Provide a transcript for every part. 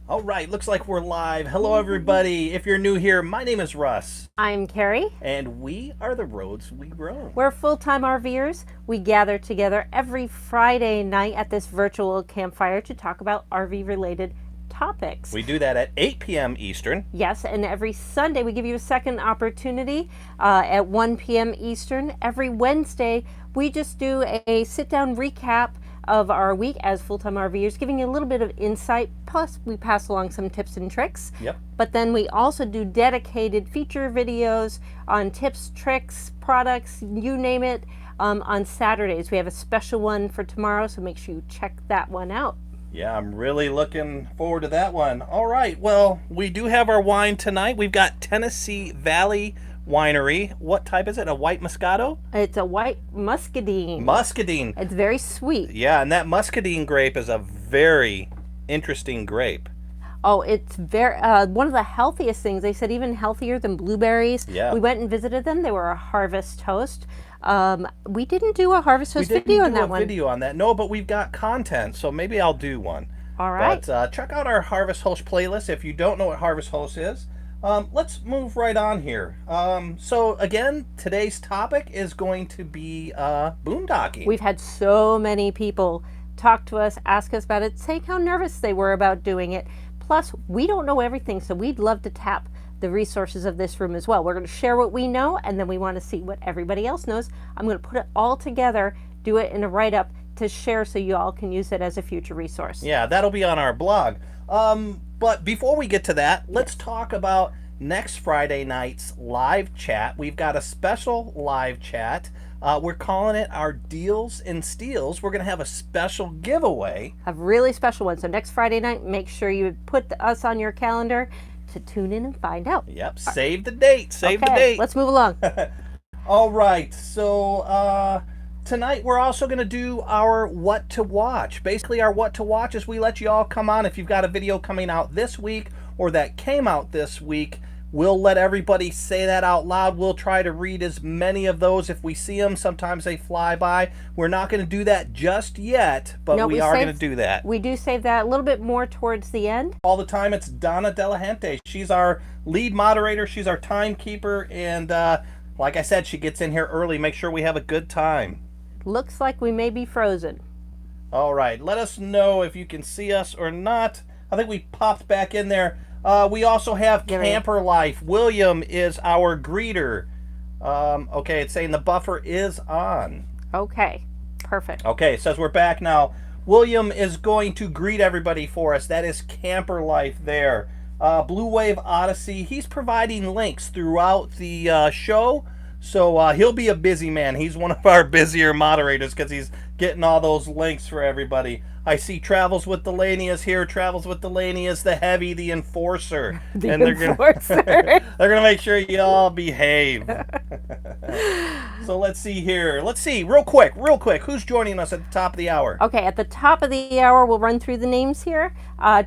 All right, looks like we're live. Hello, everybody. If you're new here, my name is Russ. I'm Kerry. And we are the Roads We Roam. We're full-time RVers. We gather together every Friday night at this virtual campfire to talk about RV-related topics. We do that at 8 p.m. Eastern. Yes, and every Sunday we give you a second opportunity at 1 p.m. Eastern. Every Wednesday we just do a sit-down recap of our week as full-time RVers, giving you a little bit of insight, plus we pass along some tips and tricks. Yep. But then we also do dedicated feature videos on tips, tricks, products, you name it, on Saturdays. We have a special one for tomorrow, so make sure you check that one out. Yeah, I'm really looking forward to that one. All right, well, we do have our wine tonight. We've got Tennessee Valley Winery. What type is it? A white Moscato? It's a white muscadine. Muscadine. It's very sweet. Yeah, and that muscadine grape is a very interesting grape. Oh, it's very one of the healthiest things. They said even healthier than blueberries. Yeah. We went and visited them. They were a harvest host. We didn't do a harvest host video on that one. Video on that. No, but we've got content, so maybe I'll do one. All right. But check out our Harvest Host playlist if you don't know what Harvest Host is. Let's move right on here. So again, today's topic is going to be boondocking. We've had so many people talk to us, ask us about it, say how nervous they were about doing it. Plus, we don't know everything, so we'd love to tap the resources of this room as well. We're going to share what we know, and then we want to see what everybody else knows. I'm going to put it all together, do it in a write-up to share so you all can use it as a future resource. Yeah, that'll be on our blog. But before we get to that, let's talk about next Friday night's live chat. We've got a special live chat. We're calling it our Deals and Steals. We're going to have a special giveaway. A really special one. So next Friday night, make sure you put us on your calendar to tune in and find out. Yep, save the date. Save the date. Let's move along. All right, so tonight we're also going to do our what to watch. Basically, our what to watch is we let you all come on. If you've got a video coming out this week or that came out this week, we'll let everybody say that out loud. We'll try to read as many of those if we see them. Sometimes they fly by. We're not going to do that just yet, but we are going to do that. We do save that a little bit more towards the end. All the time, it's Donna Delahente. She's our lead moderator. She's our timekeeper. And like I said, she gets in here early. Make sure we have a good time. Looks like we may be frozen. All right. Let us know if you can see us or not. I think we popped back in there. We also have Camper Life. William is our greeter. Okay, it's saying the buffer is on. Okay, perfect. Okay, it says we're back now. William is going to greet everybody for us. That is Camper Life there. Blue Wave Odyssey, he's providing links throughout the show. So he'll be a busy man. He's one of our busier moderators because he's getting all those links for everybody. I see Travels with Delaney is here. Travels with Delaney is the heavy, the enforcer. They're gonna make sure you all behave. So let's see here. Let's see, real quick. Who's joining us at the top of the hour? Okay, at the top of the hour, we'll run through the names here.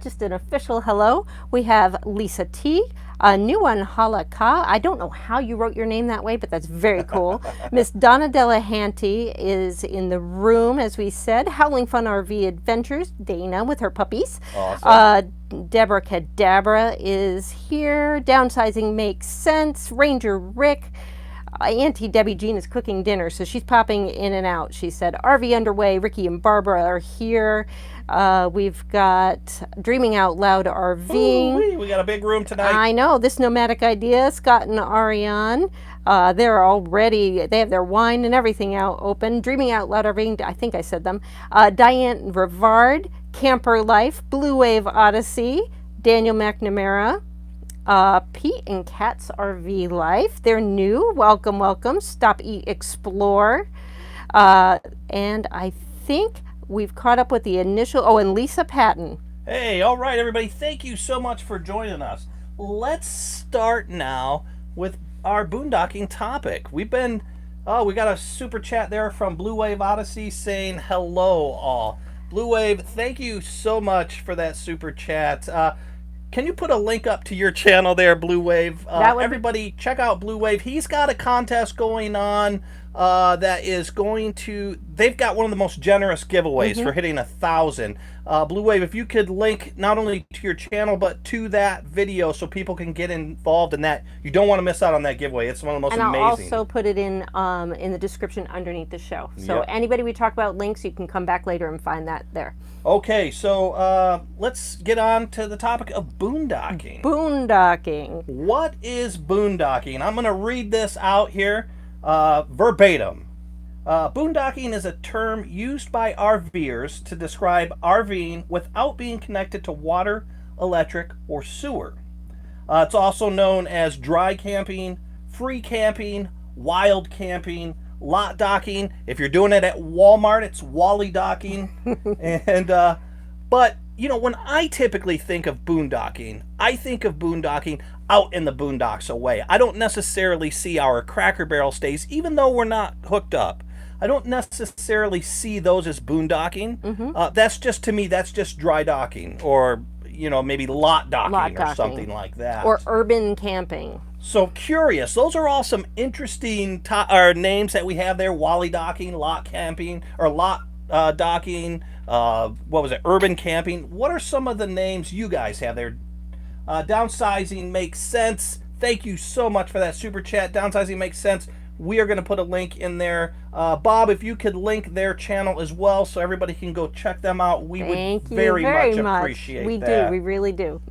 Just an official hello. We have Lisa T. A new one, Halaka. I don't know how you wrote your name that way, but that's very cool. Miss Donna Delahante is in the room, as we said. Howling Fun RV Adventures, Dana with her puppies. Awesome. Deborah Cadabra is here. Downsizing Makes Sense. Ranger Rick. Auntie Debbie Jean is cooking dinner, so she's popping in and out. She said, RV Underway, Ricky and Barbara are here. We've got Dreaming Out Loud RVing. Ooh, we got a big room tonight. I know, This Nomadic Idea, Scott and Ariane. They're already, they have their wine and everything out open. Dreaming Out Loud RVing, I think I said them. Diane Rivard, Camper Life, Blue Wave Odyssey, Daniel McNamara. Pete and Kat's RV Life. They're new. Welcome, welcome. Stop, Eat, Explore. And I think we've caught up with the initial... Oh, and Lisa Patton. Hey, all right, everybody. Thank you so much for joining us. Let's start now with our boondocking topic. We've been... Oh, we got a super chat there from Blue Wave Odyssey saying hello, all. Blue Wave, thank you so much for that super chat. Can you put a link up to your channel there, Blue Wave? Everybody, check out Blue Wave. He's got a contest going on that is going to, they've got one of the most generous giveaways for hitting 1,000. Blue Wave, if you could link not only to your channel, but to that video so people can get involved in that. You don't want to miss out on that giveaway. It's one of the most amazing. And I'll also put it in the description underneath the show. So anybody we talk about links, you can come back later and find that there. Okay, so let's get on to the topic of boondocking. Boondocking. What is boondocking? I'm going to read this out here verbatim. Boondocking is a term used by RVers to describe RVing without being connected to water, electric, or sewer. It's also known as dry camping, free camping, wild camping, lot docking. If you're doing it at Walmart, it's Wally docking. And but you know, when I typically think of boondocking, I think of boondocking out in the boondocks away. I don't necessarily see our Cracker Barrel stays, even though we're not hooked up. I don't necessarily see those as boondocking. That's just, to me, that's just dry docking, or you know, maybe lot docking or something like that. Or urban camping. So curious. Those are all some interesting names that we have there. Wally docking, lot camping, or lot docking. What was it? Urban camping. What are some of the names you guys have there? Downsizing makes sense. Thank you so much for that super chat. Downsizing makes sense. We are going to put a link in there. Bob, if you could link their channel as well so everybody can go check them out, we would very much appreciate that. We really do.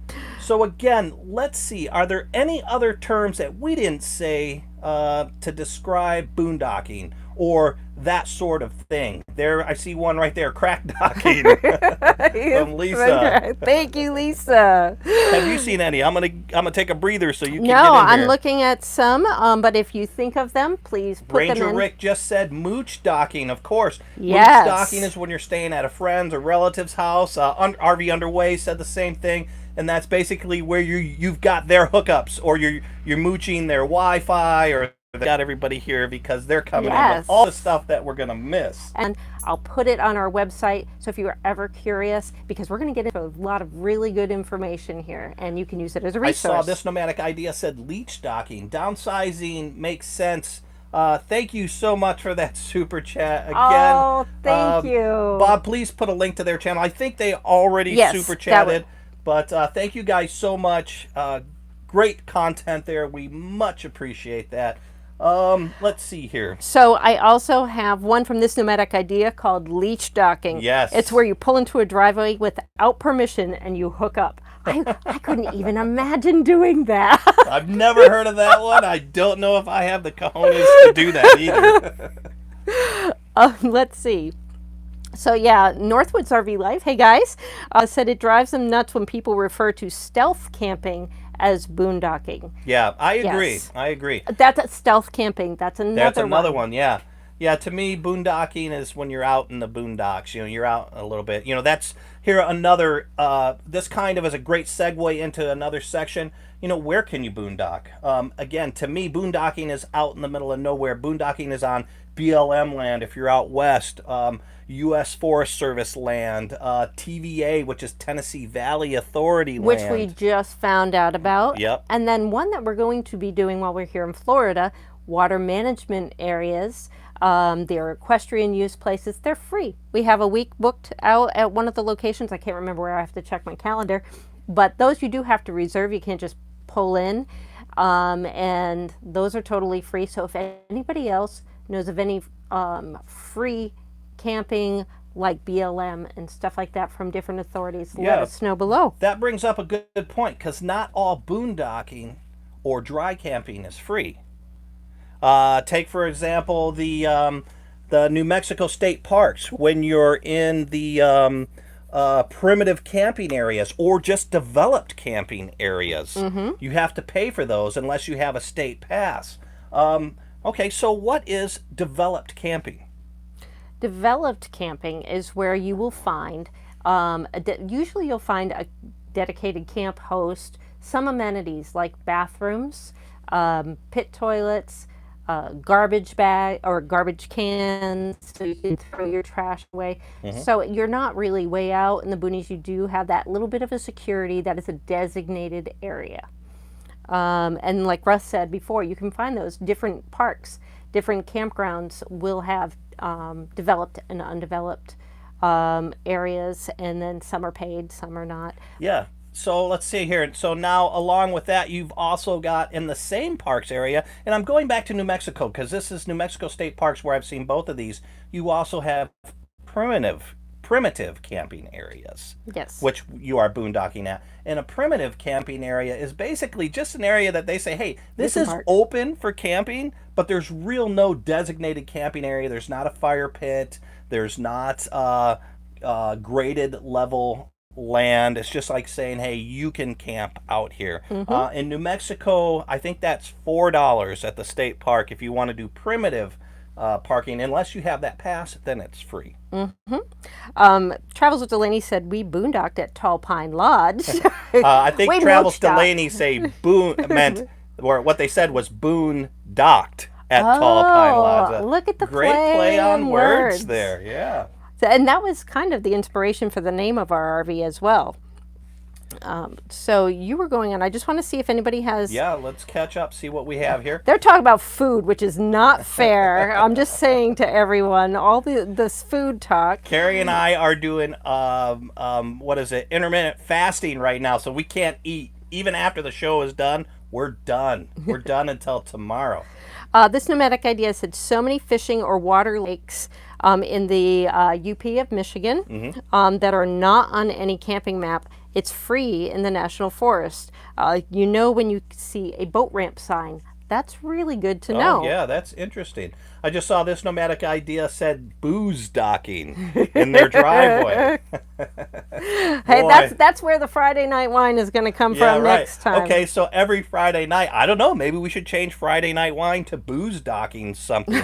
So again, let's see. Are there any other terms that we didn't say to describe boondocking or that sort of thing? There, I see one right there, crack docking from Lisa. Thank you, Lisa. Have you seen any? I'm gonna take a breather so you can get in No, I'm here. looking at some, but if you think of them, please put Ranger them in. Rick just said mooch docking, of course. Yes. Mooch docking is when you're staying at a friend's or relative's house. RV Underway said the same thing. And that's basically where you've got their hookups, or you're mooching their Wi-Fi, or they got everybody here because they're coming in with all the stuff that we're gonna miss. And I'll put it on our website, so if you are ever curious, because we're going to get into a lot of really good information here, and you can use it as a resource. I saw this nomadic idea said leech docking. Downsizing makes sense. Thank you so much for that super chat again. Oh, thank you. Bob, please put a link to their channel. I think they already super chatted. But thank you guys so much. Great content there. We much appreciate that. Let's see here. So I also have one from this nomadic idea called leech docking. Yes. It's where you pull into a driveway without permission and you hook up. I couldn't even imagine doing that. I've never heard of that one. I don't know if I have the cojones to do that either. Let's see. So yeah, Northwoods RV Life, hey guys, said it drives them nuts when people refer to stealth camping as boondocking. Yeah, I agree. Yes. I agree. That's stealth camping. That's another one. Yeah. Yeah, to me, boondocking is when you're out in the boondocks. You know, you're out a little bit. You know, that's here another, this kind of is a great segue into another section. You know, where can you boondock? Again, to me, boondocking is out in the middle of nowhere. Boondocking is on BLM land if you're out west. U.S. Forest Service land, TVA, which is Tennessee Valley Authority land. Which we just found out about. Yep. And then one that we're going to be doing while we're here in Florida, water management areas. They're equestrian use places. They're free. We have a week booked out at one of the locations. I can't remember where. I have to check my calendar. But those you do have to reserve. You can't just pull in. And those are totally free. So if anybody else knows of any free camping like BLM and stuff like that from different authorities, let us know below. That brings up a good point, because not all boondocking or dry camping is free. Take for example the New Mexico state parks. When you're in the primitive camping areas or just developed camping areas, you have to pay for those unless you have a state pass. Okay, so what is developed camping? Developed camping is where you will find, usually you'll find a dedicated camp host, some amenities like bathrooms, pit toilets, garbage bag or garbage cans so you can throw your trash away. So you're not really way out in the boonies. You do have that little bit of a security that is a designated area. And like Russ said before, you can find those different parks. different campgrounds will have developed and undeveloped areas, and then some are paid, some are not. Yeah. So let's see here. So now, along with that, you've also got in the same parks area, and I'm going back to New Mexico because this is New Mexico State Parks where I've seen both of these. You also have primitive camping areas. Yes. Which you are boondocking at. And a primitive camping area is basically just an area that they say, hey, this is open for camping, but there's real no designated camping area. There's not a fire pit. There's not graded level land. It's just like saying, hey, you can camp out here. In New Mexico, I think that's $4 at the state park if you want to do primitive parking. Unless you have that pass, then it's free. Travels with Delaney said we boondocked at Tall Pine Lodge. I think Travels Delaney say meant, or what they said was boondocked at Tall Pine Lodge. Look at the great play on words there. Yeah. And that was kind of the inspiration for the name of our RV as well. So you were going on. I just want to see if anybody has... Yeah, let's catch up, see what we have here. They're talking about food, which is not fair. I'm just saying to everyone, all this food talk. Carrie and I are doing, intermittent fasting right now, so we can't eat. Even after the show is done, we're done. We're done until tomorrow. This nomadic idea said so many fishing or water lakes in the UP of Michigan that are not on any camping map. It's free in the National Forest. You know when you see a boat ramp sign. That's really good to know. Oh, yeah, that's interesting. I just saw this nomadic idea said boondocking in their driveway. Hey, that's where the Friday night wine is going to come from next time. Okay, so every Friday night, I don't know, maybe we should change Friday night wine to boondocking something.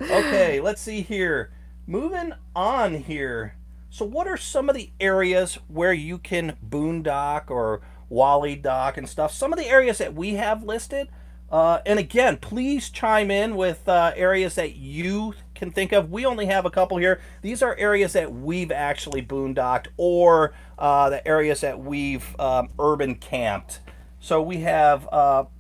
Okay, let's see here. Moving on here. So what are some of the areas where you can boondock or wally dock and stuff? Some of the areas that we have listed. And again, please chime in with areas that you can think of. We only have a couple here. These are areas that we've actually boondocked or the areas that we've urban camped. So we have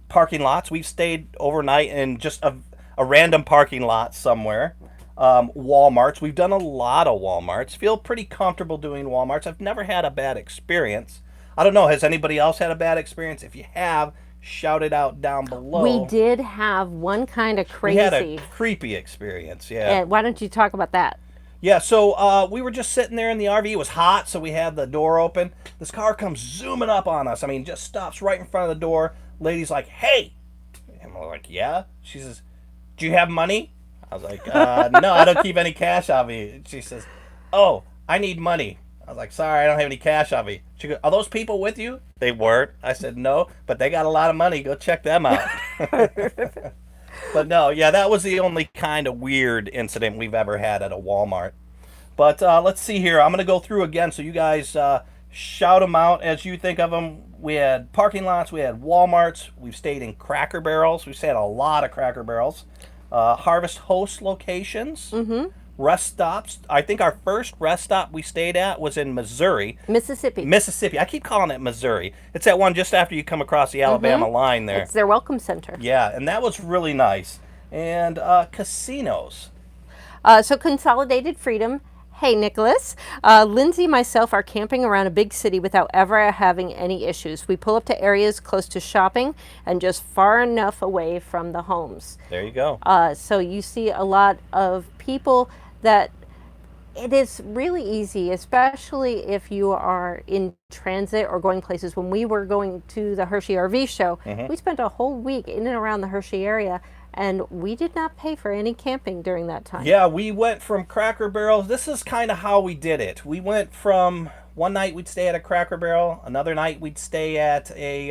parking lots. We've stayed overnight in just a random parking lot somewhere. Walmarts. We've done a lot of Walmarts. Feel pretty comfortable doing Walmarts. I've never had a bad experience. I don't know. Has anybody else had a bad experience? If you have, shout it out down below. We did have one kind of crazy. We had a creepy experience, yeah. Why don't you talk about that? Yeah, so we were just sitting there in the RV. It was hot, so we had the door open. This car comes zooming up on us. I mean, just stops right in front of the door. Lady's like, hey. And we're like, yeah. She says, do you have money? I was like, no, I don't keep any cash on me. She says, oh, I need money. I was like, sorry, I don't have any cash on me. She goes, are those people with you? They weren't. I said, no, but they got a lot of money. Go check them out. But no, yeah, that was the only kind of weird incident we've ever had at a Walmart. But let's see here. I'm going to go through again so you guys shout them out as you think of them. We had parking lots. We had Walmarts. We've stayed in Cracker Barrels. We've stayed at a lot of Cracker Barrels. Harvest Host locations. Rest stops. I think our first rest stop we stayed at was in Mississippi. I keep calling it Missouri. It's that one just after you come across the Alabama line there. It's their welcome center. Yeah, and that was really nice. And casinos. So Consolidated Freedom. Hey, Nicholas. Lindsay and myself are camping around a big city without ever having any issues. We pull up to areas close to shopping and just far enough away from the homes. There you go. So you see a lot of people that it is really easy, especially if you are in transit or going places. When we were going to the Hershey RV show, we spent a whole week in and around the Hershey area, and we did not pay for any camping during that time. Yeah, we went from Cracker Barrels. This is kind of how we did it. We went from one night we'd stay at a Cracker Barrel, another night we'd stay at a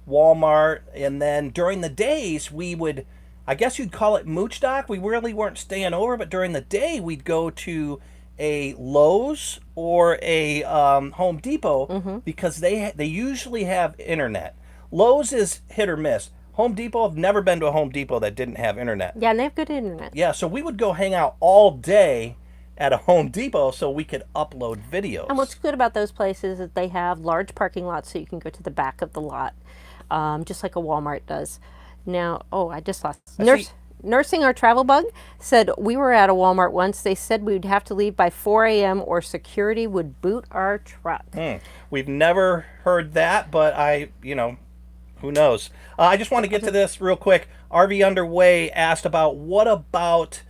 Walmart, and then during the days we would, I guess you'd call it mooch dock. We really weren't staying over, but during the day we'd go to a Lowe's or a Home Depot because they usually have internet. Lowe's is hit or miss. Home Depot, I've never been to a Home Depot that didn't have internet. Yeah, and they have good internet. Yeah, so we would go hang out all day at a Home Depot so we could upload videos. And what's good about those places is that they have large parking lots so you can go to the back of the lot, just like a Walmart does. Now, oh, I just lost. I see. Nursing our travel bug said we were at a Walmart once. They said we'd have to leave by 4 a.m. or security would boot our truck. We've never heard that, but who knows? I just want to get to this real quick. RV Underway asked about what about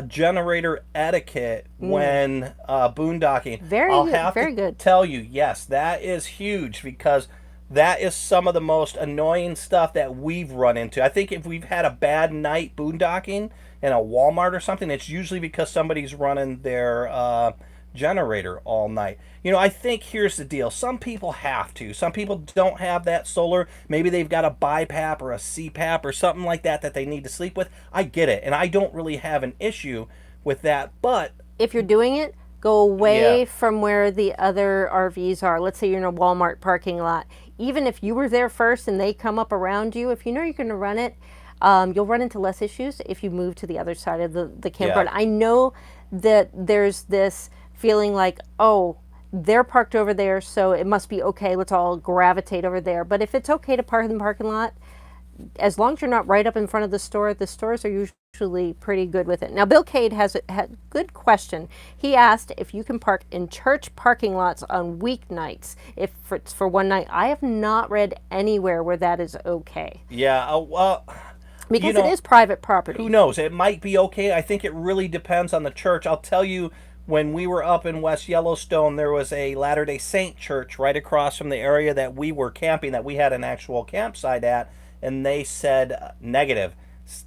generator etiquette when boondocking. I'll have very to good. tell you, yes, that is huge because that is some of the most annoying stuff that we've run into. I think if we've had a bad night boondocking in a Walmart or something, it's usually because somebody's running their generator all night. I think here's the deal. Some people have to. Some people don't have that solar. Maybe they've got a BiPAP or a CPAP or something like that that they need to sleep with. I get it, and I don't really have an issue with that. But if you're doing it, go away from where the other RVs are. Let's say you're in a Walmart parking lot. Even if you were there first and they come up around you, if you know you're going to run it, you'll run into less issues if you move to the other side of the campground. I know that there's this feeling like, oh, they're parked over there, so it must be okay. Let's all gravitate over there. But if it's okay to park in the parking lot, as long as you're not right up in front of the stores are usually pretty good with it. Now, Bill Cade has a good question. He asked if you can park in church parking lots on weeknights if it's for one night. I have not read anywhere where that is okay. Yeah, well, because it is private property. Who knows? It might be okay. I think it really depends on the church. I'll tell you, when we were up in West Yellowstone, there was a Latter-day Saint church right across from the area that we were camping, that we had an actual campsite at, and they said negative.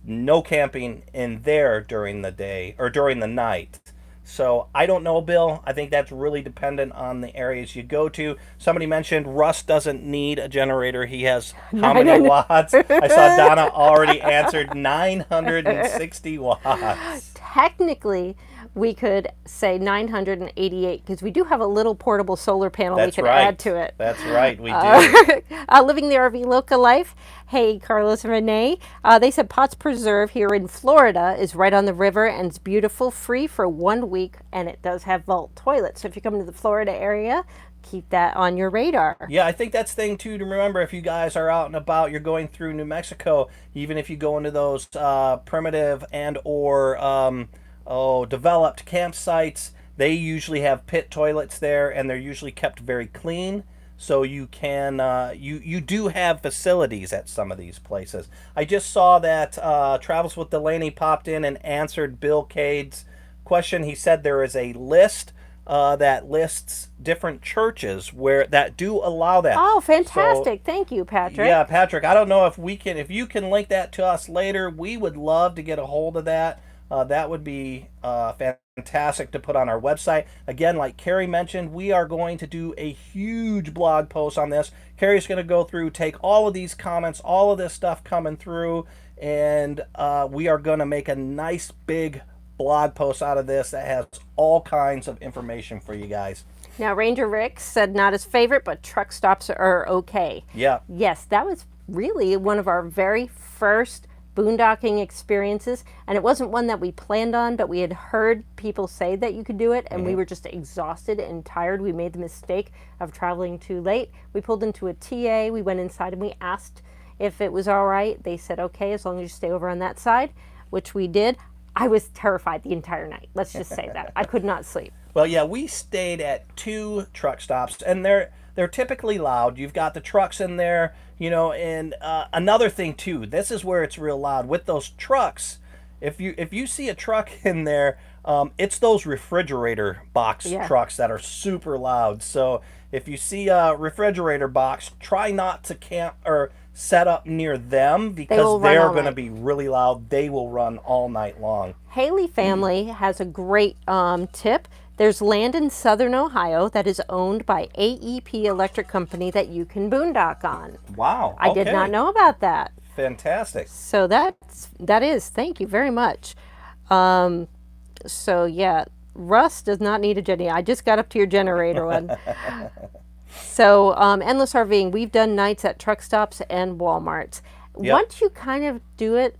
No camping in there during the day or during the night. So I don't know, Bill. I think that's really dependent on the areas you go to. Somebody mentioned Russ doesn't need a generator. He has how many watts? I saw Donna already answered 960 watts. Technically, we could say 988 because we do have a little portable solar panel we could add to it. That's right, we do. Living the RV Local Life. Hey, Carlos and Renee. They said Potts Preserve here in Florida is right on the river and it's beautiful, free for 1 week, and it does have vault toilets. So if you're coming to the Florida area, keep that on your radar. Yeah, I think that's the thing too to remember. If you guys are out and about, you're going through New Mexico, even if you go into those primitive and or developed campsites, they usually have pit toilets there, and they're usually kept very clean. So you can you do have facilities at some of these places. I just saw that Travels with Delaney popped in and answered Bill Cade's question. He said there is a list that lists different churches that do allow that. Oh, fantastic. So, thank you, Patrick. Yeah, Patrick, I don't know if you can link that to us later. We would love to get a hold of that. That would be fantastic to put on our website. Again, like Kerry mentioned, we are going to do a huge blog post on this. Kerry's going to go through, take all of these comments, all of this stuff coming through, and we are going to make a nice big blog post out of this that has all kinds of information for you guys. Now, Ranger Rick said not his favorite, but truck stops are okay. Yeah. Yes, that was really one of our very first boondocking experiences, and it wasn't one that we planned on, but we had heard people say that you could do it, and we were just exhausted and tired. We made the mistake of traveling too late. We pulled into a TA, we went inside and we asked if it was all right. They said okay, as long as you stay over on that side, which we did. I was terrified the entire night. Let's just say that. I could not sleep. Well, yeah, we stayed at 2 truck stops, and they're typically loud. You've got the trucks in there, and another thing too, this is where it's real loud with those trucks. If you see a truck in there, it's those refrigerator box trucks that are super loud. So if you see a refrigerator box, try not to camp or set up near them because they're going to be really loud. They will run all night long. Haley family has a great tip. There's land in southern Ohio that is owned by AEP Electric Company that you can boondock on. Wow. I did not know about that. Fantastic. So that is, thank you very much. So yeah, Russ does not need a generator. I just got up to your generator one. So endless RVing, we've done nights at truck stops and Walmarts. Yep. Once you kind of do it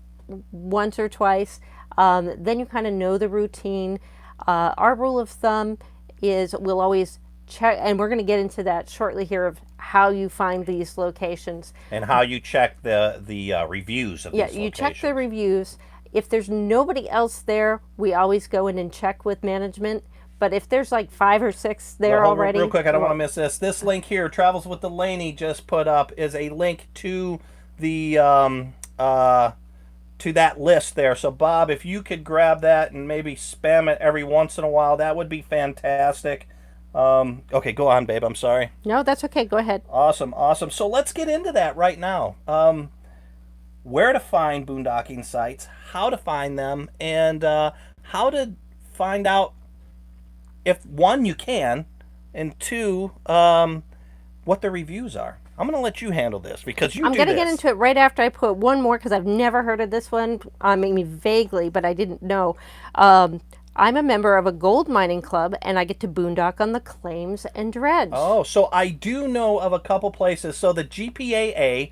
once or twice, then you kind of know the routine. Our rule of thumb is we'll always check, and we're going to get into that shortly here of how you find these locations. And how you check the reviews of these locations. Yeah, you check the reviews. If there's nobody else there, we always go in and check with management. But if there's like 5 or 6 there already. Real quick, I don't want to miss this. This link here, Travels with Delaney just put up, is a link to the to that list there. So Bob, if you could grab that and maybe spam it every once in a while, that would be fantastic. Okay, go on, babe. I'm sorry. No, that's okay. Go ahead. Awesome, awesome. So let's get into that right now. Where to find boondocking sites, how to find them, and how to find out if, one, you can, and two, what the reviews are. I'm going to let you handle this because I'm going to get into it right after I put one more, because I've never heard of this one. Maybe vaguely, but I didn't know. I'm a member of a gold mining club, and I get to boondock on the claims and dredge. Oh, so I do know of a couple places. So the GPAA,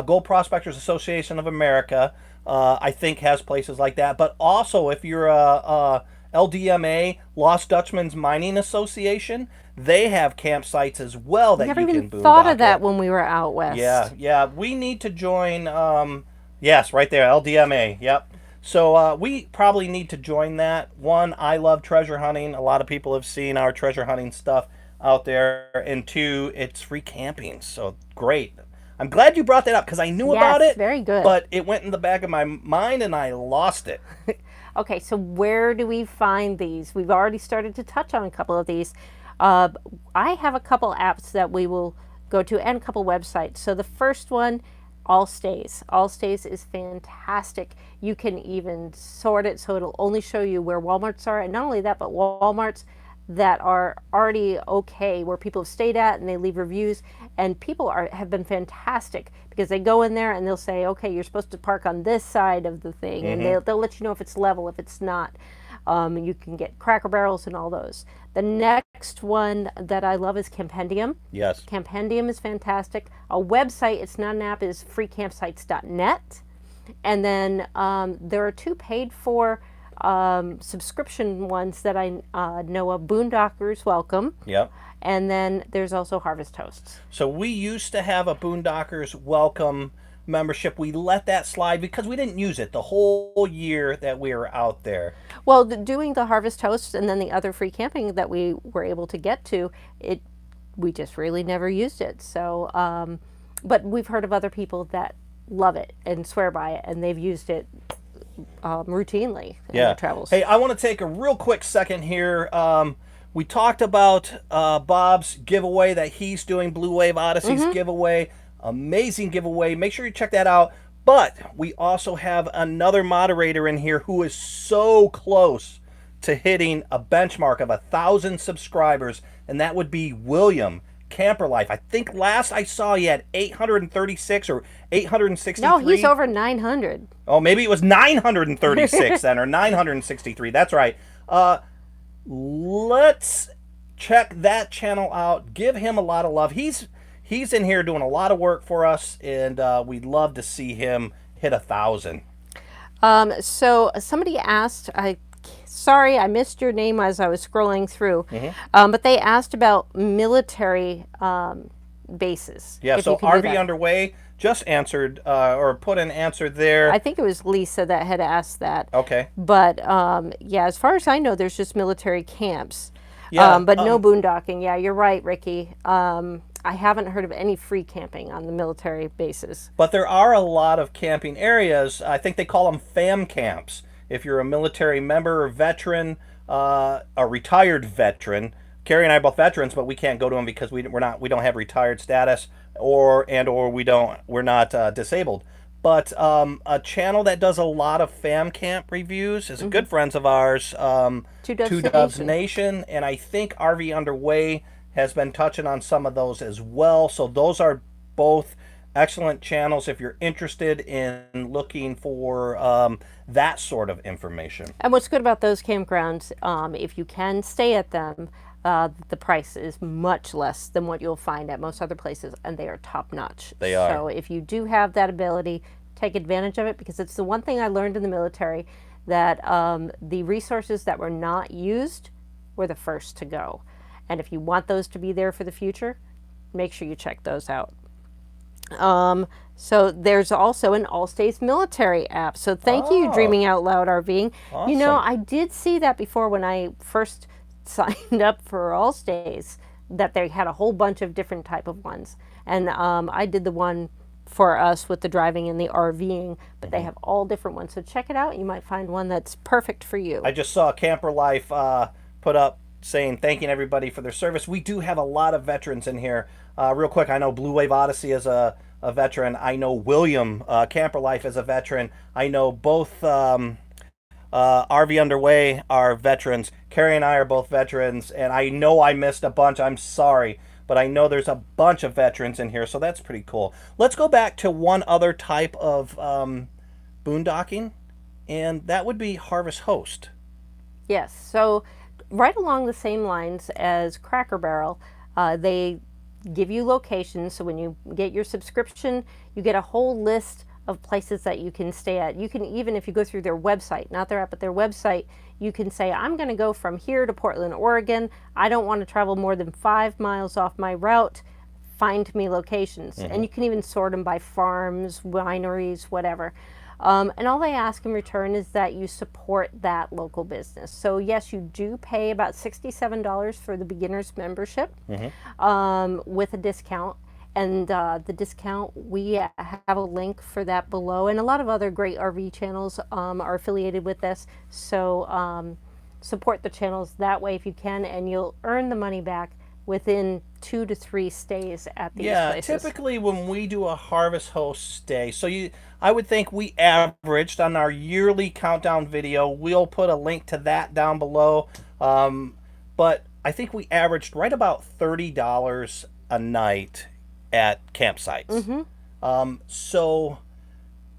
Gold Prospectors Association of America, I think has places like that. But also, if you're a LDMA, Lost Dutchman's Mining Association, they have campsites as well that you can boondock. Never even thought of that when we were out west. Yeah, yeah. We need to join, yes, right there, LDMA, yep. So we probably need to join that. One, I love treasure hunting. A lot of people have seen our treasure hunting stuff out there. And two, it's free camping. So great. I'm glad you brought that up because I knew about it. Very good. But it went in the back of my mind and I lost it. Okay, so where do we find these? We've already started to touch on a couple of these. I have a couple apps that we will go to and a couple websites. So the first one, All.Stays. All.Stays is fantastic. You can even sort it so it'll only show you where Walmarts are, and not only that, but Walmarts that are already okay, where people have stayed at and they leave reviews, and people have been fantastic because they go in there and they'll say, okay, you're supposed to park on this side of the thing, and they'll let you know if it's level, if it's not. You can get Cracker Barrels and all those. The next one that I love is Campendium. Yes. Campendium is fantastic. A website, it's not an app, is freecampsites.net. And then there are 2 paid for subscription ones that I know of. Boondockers Welcome. Yep. And then there's also Harvest Hosts. So we used to have a Boondockers Welcome membership. We let that slide because we didn't use it the whole year that we were out there. Well, doing the Harvest Hosts and then the other free camping that we were able to get to, we just really never used it. So, but we've heard of other people that love it and swear by it, and they've used it routinely in their travels. Hey, I want to take a real quick second here. We talked about Bob's giveaway that he's doing, Blue Wave Odyssey's giveaway. Amazing giveaway. Make sure you check that out. But we also have another moderator in here who is so close to hitting a benchmark of 1,000 subscribers, and that would be William Camper Life. I think last I saw he had 836 or 863. No, he's over 900. Oh, maybe it was 936 then, or 963. That's right. Let's check that channel out. Give him a lot of love. He's in here doing a lot of work for us, and we'd love to see him hit 1,000. So somebody asked, sorry, I missed your name as I was scrolling through, but they asked about military bases. Yeah, so RV Underway just answered, or put an answer there. I think it was Lisa that had asked that. Okay. But yeah, as far as I know, there's just military camps. Yeah, but no boondocking. Yeah, you're right, Ricky. I haven't heard of any free camping on the military bases. But there are a lot of camping areas. I think they call them FAM camps. If you're a military member or veteran, a retired veteran. Kerry and I are both veterans, but we can't go to them because we don't have retired status, or we're not disabled. But a channel that does a lot of FAM camp reviews is a good friends of ours, Two Doves Nation, and I think RV Underway has been touching on some of those as well. So those are both excellent channels if you're interested in looking for that sort of information. And what's good about those campgrounds, if you can stay at them, the price is much less than what you'll find at most other places, and they are top notch. They are. So if you do have that ability, take advantage of it, because it's the one thing I learned in the military, that the resources that were not used were the first to go. And if you want those to be there for the future, make sure you check those out. So there's also an All Stays military app. So thank you, Dreaming Out Loud RVing. Awesome. You know, I did see that before when I first signed up for All Stays, that they had a whole bunch of different type of ones. And I did the one for us with the driving and the RVing, but they have all different ones. So check it out. You might find one that's perfect for you. I just saw Camper Life put up saying thanking everybody for their service. We do have a lot of veterans in here. Real quick, I know Blue Wave Odyssey is a veteran. I know William Camper Life is a veteran. I know both RV Underway are veterans. Carrie and I are both veterans, and I know I missed a bunch. I'm sorry, but I know there's a bunch of veterans in here, so that's pretty cool. Let's go back to one other type of boondocking, and that would be Harvest Host. Yes, so right along the same lines as Cracker Barrel, they give you locations. So when you get your subscription, you get a whole list of places that you can stay at. You can, even if you go through their website, not their app, but their website, you can say, I'm going to go from here to Portland, Oregon. I don't want to travel more than 5 miles off my route. Find me locations. And you can even sort them by farms, wineries, whatever. And all they ask in return is that you support that local business. So yes, you do pay about $67 for the beginner's membership with a discount. And the discount, we have a link for that below. And a lot of other great RV channels are affiliated with this. So support the channels that way if you can, and you'll earn the money back within 2 to 3 stays at these places. Yeah, typically when we do a Harvest Host stay, so I would think we averaged on our yearly countdown video. We'll put a link to that down below. But I think we averaged right about $30 a night at campsites. So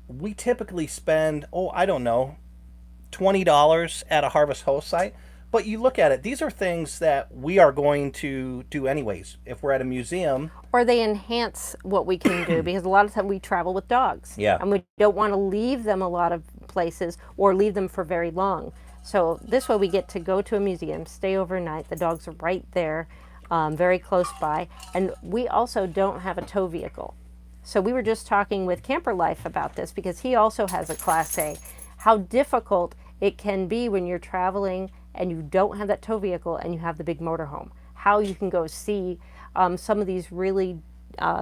we typically spend, I don't know, $20 at a Harvest Host site. But you look at it, these are things that we are going to do anyways if we're at a museum. Or they enhance what we can do, because a lot of times we travel with dogs. Yeah. And we don't want to leave them a lot of places or leave them for very long. So this way we get to go to a museum, stay overnight. The dogs are right there, very close by. And we also don't have a tow vehicle. So we were just talking with Camper Life about this, because he also has a Class A. How difficult it can be when you're traveling and you don't have that tow vehicle and you have the big motorhome. How you can go see some of these really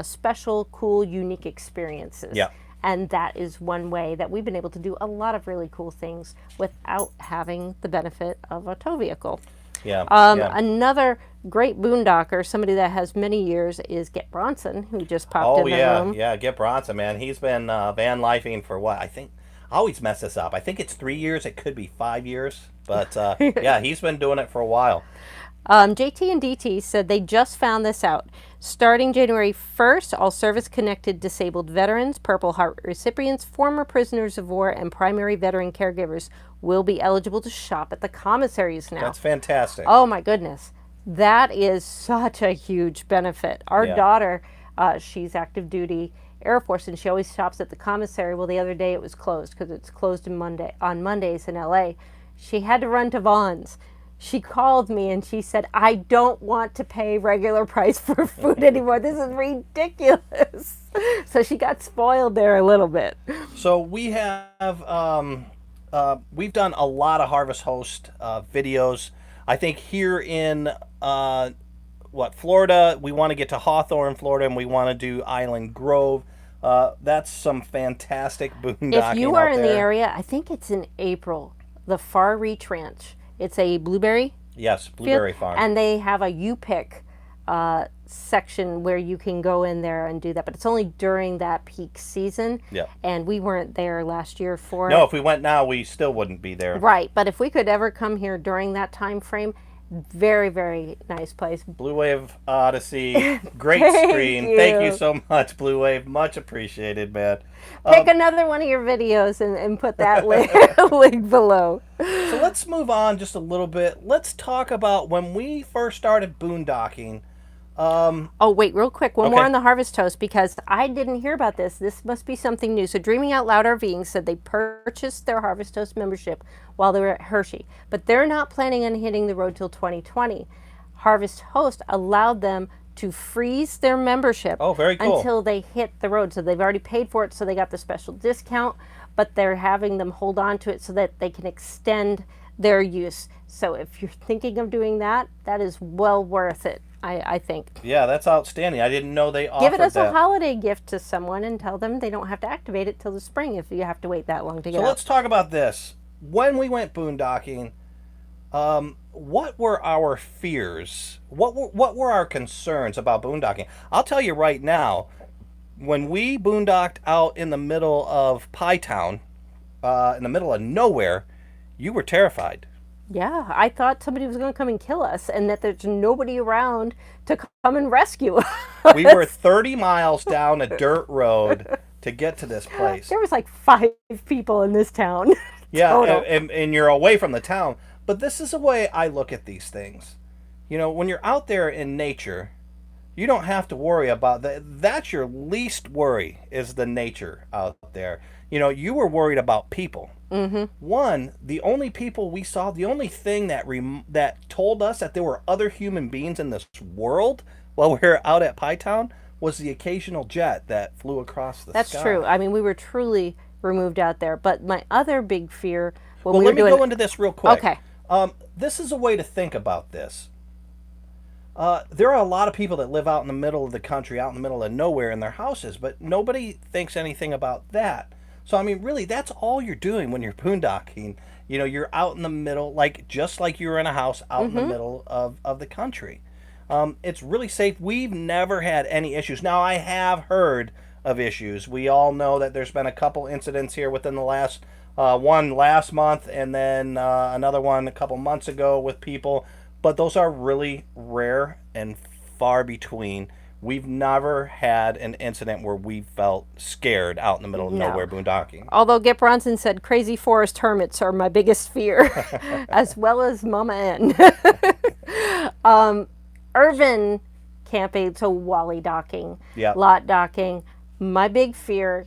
special, cool, unique experiences. Yeah. And that is one way that we've been able to do a lot of really cool things without having the benefit of a tow vehicle. Yeah. Another great boondocker, somebody that has many years, is Get Bronson, who just popped in the room. Yeah, Get Bronson, man. He's been van lifing for what? I think, I always mess this up. I think it's 3 years. It could be 5 years. But yeah, he's been doing it for a while. JT and DT said they just found this out. Starting January 1st, all service-connected disabled veterans, Purple Heart recipients, former prisoners of war, and primary veteran caregivers will be eligible to shop at the commissaries now. That's fantastic. Oh my goodness. That is such a huge benefit. Our daughter, she's active duty Air Force, and she always shops at the commissary. Well, the other day it was closed because it's closed on Mondays in LA. She had to run to Vaughn's. She called me and she said, I don't want to pay regular price for food anymore. This is ridiculous. So she got spoiled there a little bit. So we have, we've done a lot of Harvest Host videos. I think here in, Florida, we want to get to Hawthorne, Florida, and we want to do Island Grove. That's some fantastic boondocking. If you are in the area, I think it's in April, the Far Reach Ranch. It's a blueberry. Yes, blueberry farm. And they have a U-Pick section where you can go in there and do that. But it's only during that peak season. Yeah. And we weren't there last year for it. No, if we went now, we still wouldn't be there. Right. But if we could ever come here during that time frame, very, very nice place. Blue Wave Odyssey, great stream. Thank you so much, Blue Wave. Much appreciated, man. Pick another one of your videos and put that link below. So let's move on just a little bit. Let's talk about when we first started boondocking. Oh, wait, real quick. One more on the Harvest Host, because I didn't hear about this. This must be something new. So Dreaming Out Loud RVing said they purchased their Harvest Host membership while they were at Hershey, but they're not planning on hitting the road till 2020. Harvest Host allowed them to freeze their membership Oh, very cool. until they hit the road. So they've already paid for it, so they got the special discount, but they're having them hold on to it so that they can extend their use. So if you're thinking of doing that, that is well worth it, I think. Yeah, that's outstanding. I didn't know they offered Give it as that. a holiday gift to someone and tell them they don't have to activate it till the spring if you have to wait that long to get So out. let's talk about this. When we went boondocking, what were our fears? What were our concerns about boondocking? I'll tell you right now, when we boondocked out in the middle of Pie Town, in the middle of nowhere, you were terrified. Yeah, I thought somebody was going to come and kill us and that there's nobody around to come and rescue us. We were 30 miles down a dirt road to get to this place. There was like 5 people in this town. Yeah, Total. and you're away from the town. But this is the way I look at these things. You know, when you're out there in nature, you don't have to worry about that. That's your least worry, is the nature out there. You know, you were worried about people. Mm-hmm. One, the only people we saw, the only thing that that told us that there were other human beings in this world while we were out at Pie Town was the occasional jet that flew across the That's sky. true. I mean, we were truly removed out there. But my other big fear when Well, we let were me doing go into this real quick. Okay. This is a way to think about this. There are a lot of people that live out in the middle of the country, out in the middle of nowhere in their houses, but nobody thinks anything about that. So, I mean, really, that's all you're doing when you're boondocking. You know, you're out in the middle, like just like you're in a house out in the middle of the country. It's really safe. We've never had any issues. Now, I have heard of issues. We all know that there's been a couple incidents here within the last one last month, and then another one a couple months ago with people. But those are really rare and far between. We've never had an incident where we felt scared out in the middle of nowhere boondocking. Although Gip Bronson said crazy forest hermits are my biggest fear, as well as Mama N. Urban camping, so wally docking, Yep. lot docking. My big fear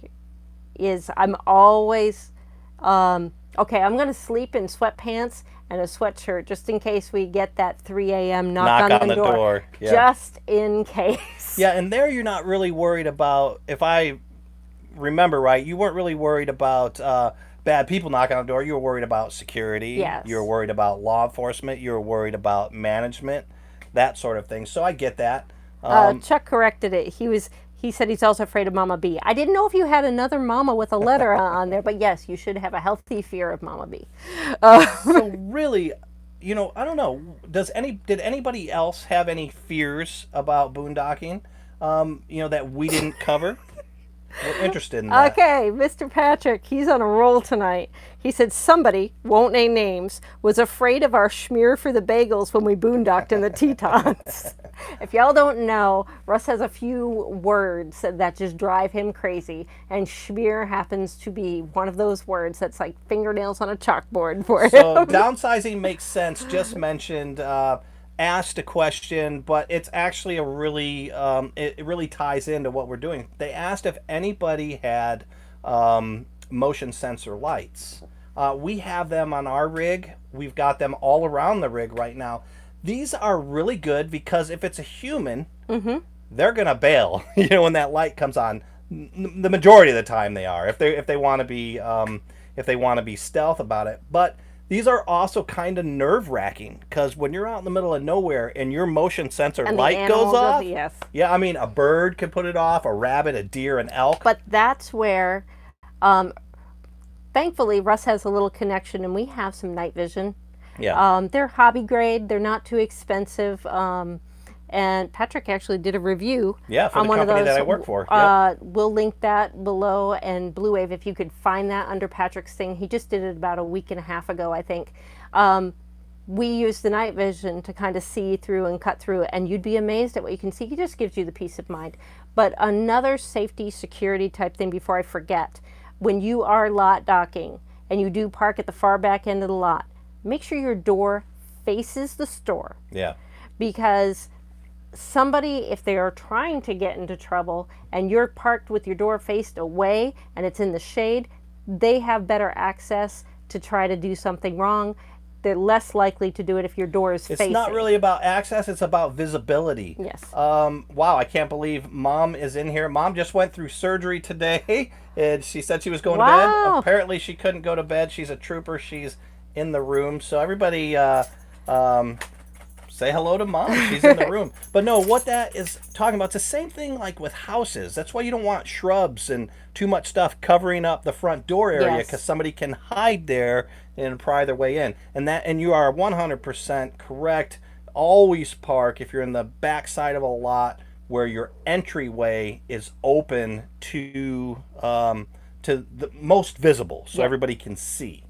is I'm always, okay, I'm going to sleep in sweatpants and a sweatshirt just in case we get that 3 a.m. knock on the door. Yeah. Just in case. Yeah, and there you're not really worried about, if I remember right, you weren't really worried about bad people knocking on the door. You were worried about security. Yes. You were worried about law enforcement. You were worried about management, that sort of thing. So I get that. Chuck corrected it. He said he's also afraid of Mama B. I didn't know if you had another mama with a letter on there, but yes, you should have a healthy fear of Mama B. So really, you know, I don't know. Did anybody else have any fears about boondocking? You know, that we didn't cover? We're interested in that. Okay, Mr. Patrick, he's on a roll tonight. He said somebody, won't name names, was afraid of our schmear for the bagels when we boondocked in the Tetons. If y'all don't know, Russ has a few words that just drive him crazy, and schmear happens to be one of those words that's like fingernails on a chalkboard for him. So downsizing makes sense. Just mentioned, asked a question, but it's actually a really, it really ties into what we're doing. They asked if anybody had motion sensor lights. We have them on our rig. We've got them all around the rig right now. These are really good because if it's a human, they're gonna bail. You know, when that light comes on, the majority of the time they are. If they want to be stealth about it, but these are also kind of nerve-wracking because when you're out in the middle of nowhere and your motion sensor And the light animal goes off, yes. yeah, I mean a bird can put it off, a rabbit, a deer, an elk. But that's where, thankfully, Russ has a little connection, and we have some night vision. Yeah. They're hobby grade. They're not too expensive. And Patrick actually did a review Yeah, for on the one of company those. that I work for. Yep. We'll link that below. And Blue Wave, if you could find that under Patrick's thing, he just did it about a week and a half ago, I think. We use the night vision to kind of see through and cut through, and you'd be amazed at what you can see. It just gives you the peace of mind. But another safety, security type thing before I forget, when you are lot docking and you do park at the far back end of the lot, make sure your door faces the store. Yeah. Because somebody, if they are trying to get into trouble and you're parked with your door faced away and it's in the shade, they have better access to try to do something wrong. they're less likely to do it if your door is facing. It's not really about access, it's about visibility. Yes. Wow, I can't believe Mom is in here. Mom just went through surgery today, and she said she was going to bed. Apparently she couldn't go to bed. She's a trooper. She's in the room. So everybody say hello to Mom. She's in the room. But no, what that is talking about, it's the same thing like with houses. That's why you don't want shrubs and too much stuff covering up the front door area, because somebody can hide there and pry their way in. And you are 100% correct. Always park if you're in the back side of a lot where your entryway is open to the most visible, so everybody can see.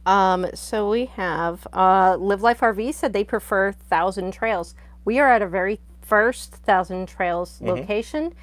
So we have Live Life RV said they prefer Thousand Trails. We are at a very first Thousand Trails location.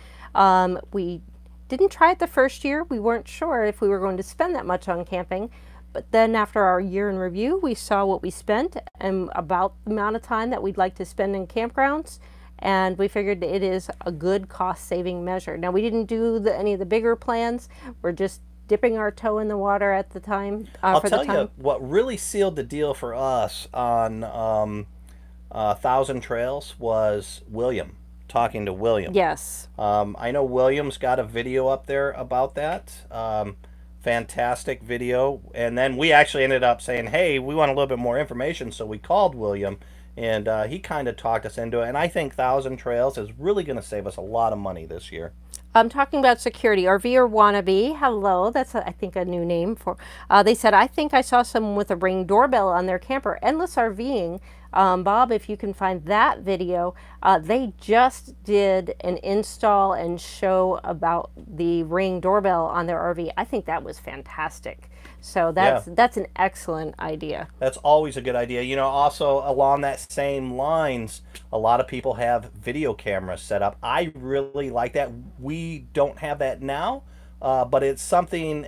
We didn't try it the first year. We weren't sure if we were going to spend that much on camping. But then after our year in review, we saw what we spent and about the amount of time that we'd like to spend in campgrounds. And we figured it is a good cost-saving measure. Now, we didn't do any of the bigger plans. We're just dipping our toe in the water at the time. I'll tell you what really sealed the deal for us on Thousand Trails was William, talking to William. Yes. I know William's got a video up there about that. Fantastic video. And then we actually ended up saying, hey, we want a little bit more information. So we called William, and he kind of talked us into it. And I think Thousand Trails is really going to save us a lot of money this year. I'm talking about security. RVer Wannabe, hello. That's, I think, a new name for. They said, I think I saw someone with a Ring doorbell on their camper. Endless RVing. Bob, if you can find that video, they just did an install and show about the Ring doorbell on their RV. I think that was fantastic. So that's an excellent idea. That's always a good idea. You know, also along that same lines, a lot of people have video cameras set up. I really like that. We don't have that now, but it's something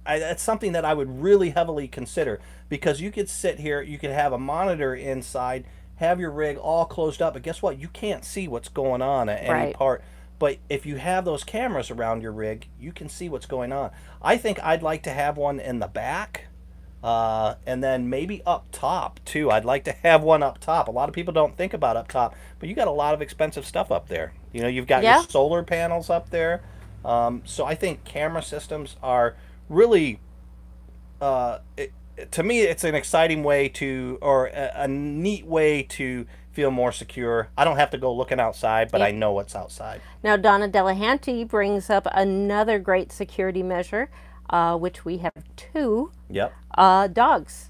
it's something that I would really heavily consider, because you could sit here, you could have a monitor inside, have your rig all closed up, but guess what? You can't see what's going on at any part. But if you have those cameras around your rig, you can see what's going on. I think I'd like to have one in the back, and then maybe up top too. I'd like to have one up top. A lot of people don't think about up top, but you got a lot of expensive stuff up there. You know, you've got your solar panels up there. So I think camera systems are really, to me, it's an exciting way to, or a neat way to feel more secure. I don't have to go looking outside, but I know what's outside. Now, Donna Delahanty brings up another great security measure, which we have two. Dogs.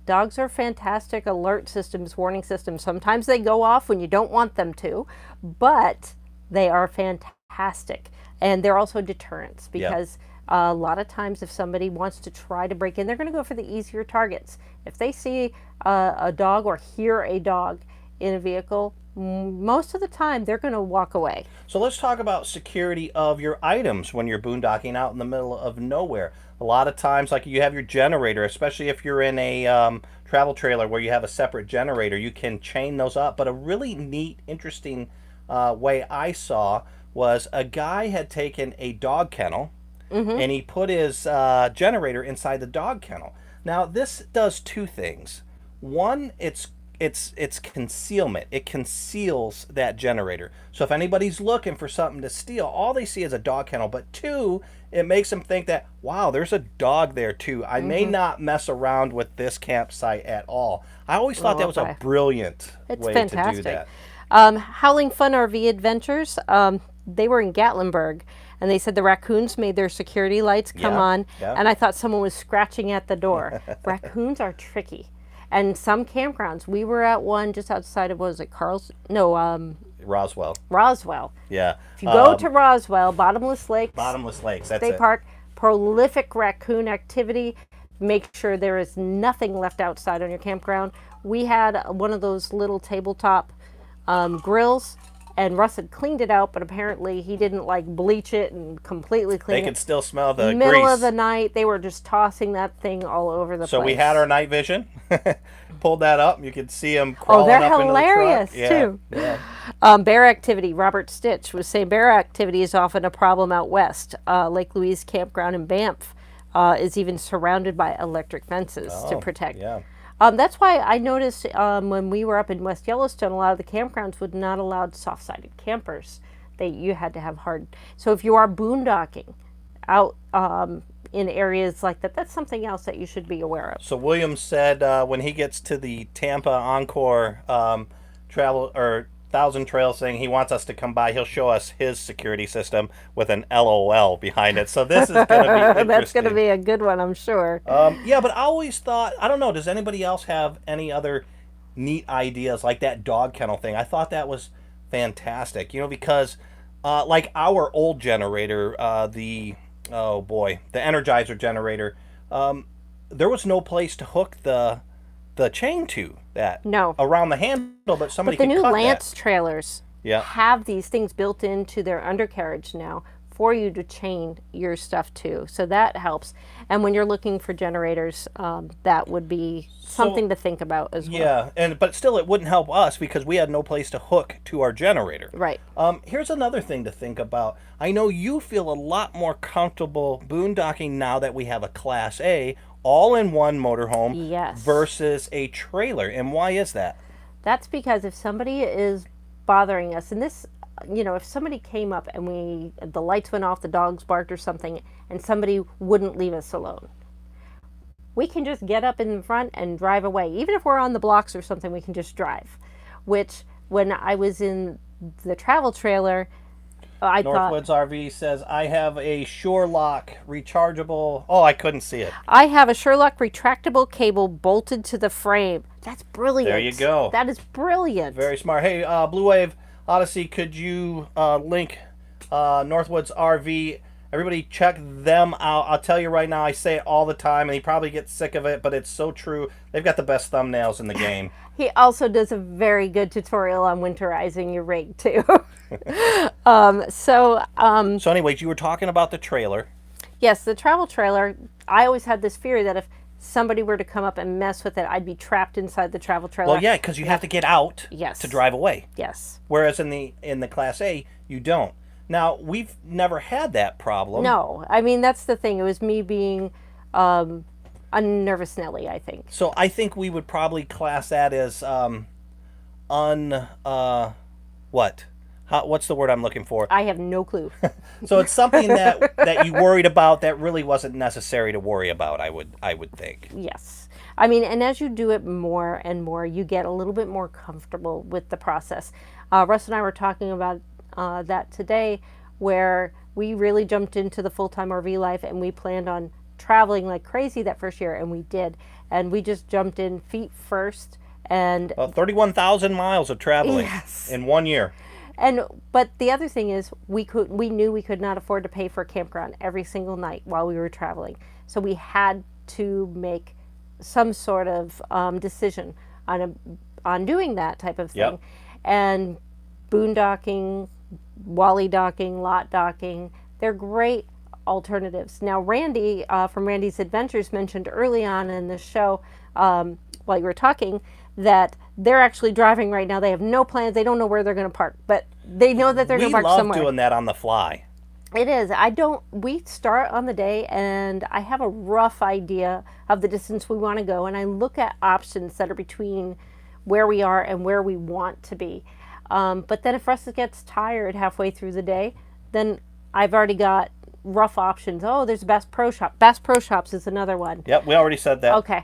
Dogs are fantastic alert systems, warning systems. Sometimes they go off when you don't want them to, but they are fantastic. And they're also deterrents, because a lot of times if somebody wants to try to break in, they're going to go for the easier targets. If they see a dog or hear a dog in a vehicle, most of the time they're going to walk away. So let's talk about security of your items when you're boondocking out in the middle of nowhere. A lot of times, like, you have your generator, especially if you're in a travel trailer where you have a separate generator, you can chain those up. But a really neat, interesting way I saw was a guy had taken a dog kennel, and he put his generator inside the dog kennel. Now, this does two things. One, it's concealment. It conceals that generator. So if anybody's looking for something to steal, all they see is a dog kennel. But two, it makes them think that, wow, there's a dog there too. I may not mess around with this campsite at all. I always thought that was a brilliant way to do that. Howling Fun RV Adventures, they were in Gatlinburg, and they said the raccoons made their security lights come on, and I thought someone was scratching at the door. Raccoons are tricky. And some campgrounds, we were at one just outside of, what was it, Roswell. Roswell. Yeah. If you go to Roswell, Bottomless Lakes. That's it. Park, prolific raccoon activity. Make sure there is nothing left outside on your campground. We had one of those little tabletop grills, and Russ had cleaned it out, but apparently he didn't bleach it and completely clean it. They could still smell the Middle grease. of the night, they were just tossing that thing all over the place. So we had our night vision, pulled that up, you could see them crawling up into the truck. Oh, they're hilarious too. Yeah. Bear activity. Robert Stitch was saying bear activity is often a problem out west. Lake Louise Campground in Banff. is even surrounded by electric fences to protect. Yeah. That's why I noticed when we were up in West Yellowstone, a lot of the campgrounds would not allow soft-sided campers. You had to have hard. So if you are boondocking out in areas like that, that's something else that you should be aware of. So William said when he gets to the Tampa Encore travel or Thousand Trails thing, he wants us to come by. He'll show us his security system with an LOL behind it. So this is going to be interesting. That's going to be a good one, I'm sure. Yeah, but I always thought, I don't know, does anybody else have any other neat ideas like that dog kennel thing? I thought that was fantastic, because like our old generator, the Energizer generator, there was no place to hook the chain to that. No. Around the handle, but somebody But the could new cut Lance that. trailers Yeah. have these things built into their undercarriage now for you to chain your stuff to. So that helps. And when you're looking for generators, that would be something to think about as well. Yeah, but still it wouldn't help us because we had no place to hook to our generator. Right. Here's another thing to think about. I know you feel a lot more comfortable boondocking now that we have a Class A all-in-one motorhome Yes. versus a trailer. And why is that? That's because if somebody is bothering us, and this, if somebody came up and the lights went off, the dogs barked or something, and somebody wouldn't leave us alone, we can just get up in front and drive away. Even if we're on the blocks or something, we can just drive. Which, when I was in the travel trailer, I thought... Northwoods RV says, I have a Sure-Lock rechargeable... Oh, I couldn't see it. I have a Sure-Lock retractable cable bolted to the frame. That's brilliant. There you go. That is brilliant. Very smart. Hey, Blue Wave Odyssey, could you link Northwoods RV? Everybody check them out. I'll tell you right now, I say it all the time, and he probably gets sick of it, but it's so true. They've got the best thumbnails in the game. He also does a very good tutorial on winterizing your rig, too. So anyways, you were talking about the trailer. Yes, the travel trailer, I always had this fear that if somebody were to come up and mess with it, I'd be trapped inside the travel trailer. Well, yeah, because you have to get out Yes. to drive away. Yes. Whereas in the Class A, you don't. Now, we've never had that problem. No. I mean, that's the thing. It was me being a nervous Nelly, I think. So I think we would probably class that as what's the word I'm looking for? I have no clue. So it's something that you worried about that really wasn't necessary to worry about, I would think. Yes. I mean, and as you do it more and more, you get a little bit more comfortable with the process. Russ and I were talking about that today, where we really jumped into the full-time RV life and we planned on traveling like crazy that first year, and we did. And we just jumped in feet first. And 31,000 miles of traveling in 1 year. But the other thing is, we knew we could not afford to pay for a campground every single night while we were traveling. So we had to make some sort of decision on doing that type of thing. Yep. And boondocking, wally docking, lot docking, they're great alternatives. Now, Randy from Randy's Adventures mentioned early on in the show, while you were talking, that they're actually driving right now. They have no plans. They don't know where they're going to park, but they know that they're going to park somewhere. We love doing that on the fly. It is. We start on the day, and I have a rough idea of the distance we want to go, and I look at options that are between where we are and where we want to be. But then if Russ gets tired halfway through the day, then I've already got rough options. Oh, there's Bass Pro Shop. Bass Pro Shops is another one. Yep, we already said that. Okay.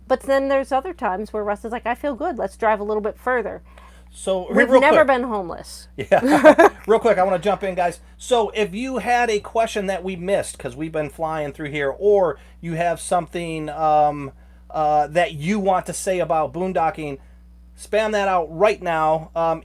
But then there's other times where Russ is like, I feel good. Let's drive a little bit further. So We've never been homeless. Yeah. Real quick, I want to jump in, guys. So if you had a question that we missed because we've been flying through here, or you have something that you want to say about boondocking, spam that out right now.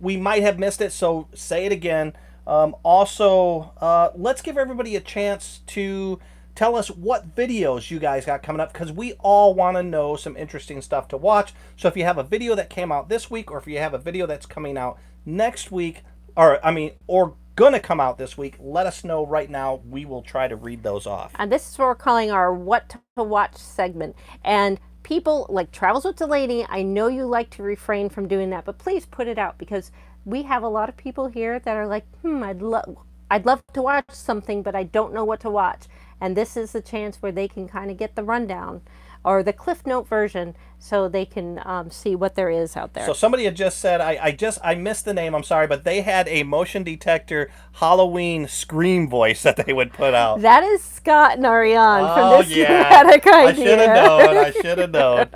We might have missed it, so say it again. Also, let's give everybody a chance to tell us what videos you guys got coming up, because we all want to know some interesting stuff to watch. So if you have a video that came out this week, or if you have a video that's coming out next week, or gonna come out this week, let us know right now. We will try to read those off. And this is what we're calling our What to Watch segment. And people like Travels with Delaney, I know you like to refrain from doing that, but please put it out, because we have a lot of people here that are like, I'd love to watch something, but I don't know what to watch. And this is the chance where they can kind of get the rundown or the Cliff Note version so they can see what there is out there. So somebody had just said, I missed the name, I'm sorry, but they had a motion detector Halloween scream voice that they would put out. That is Scott and Ariane from Oh, this yeah. Schematic Idea. I should have known. I should have known.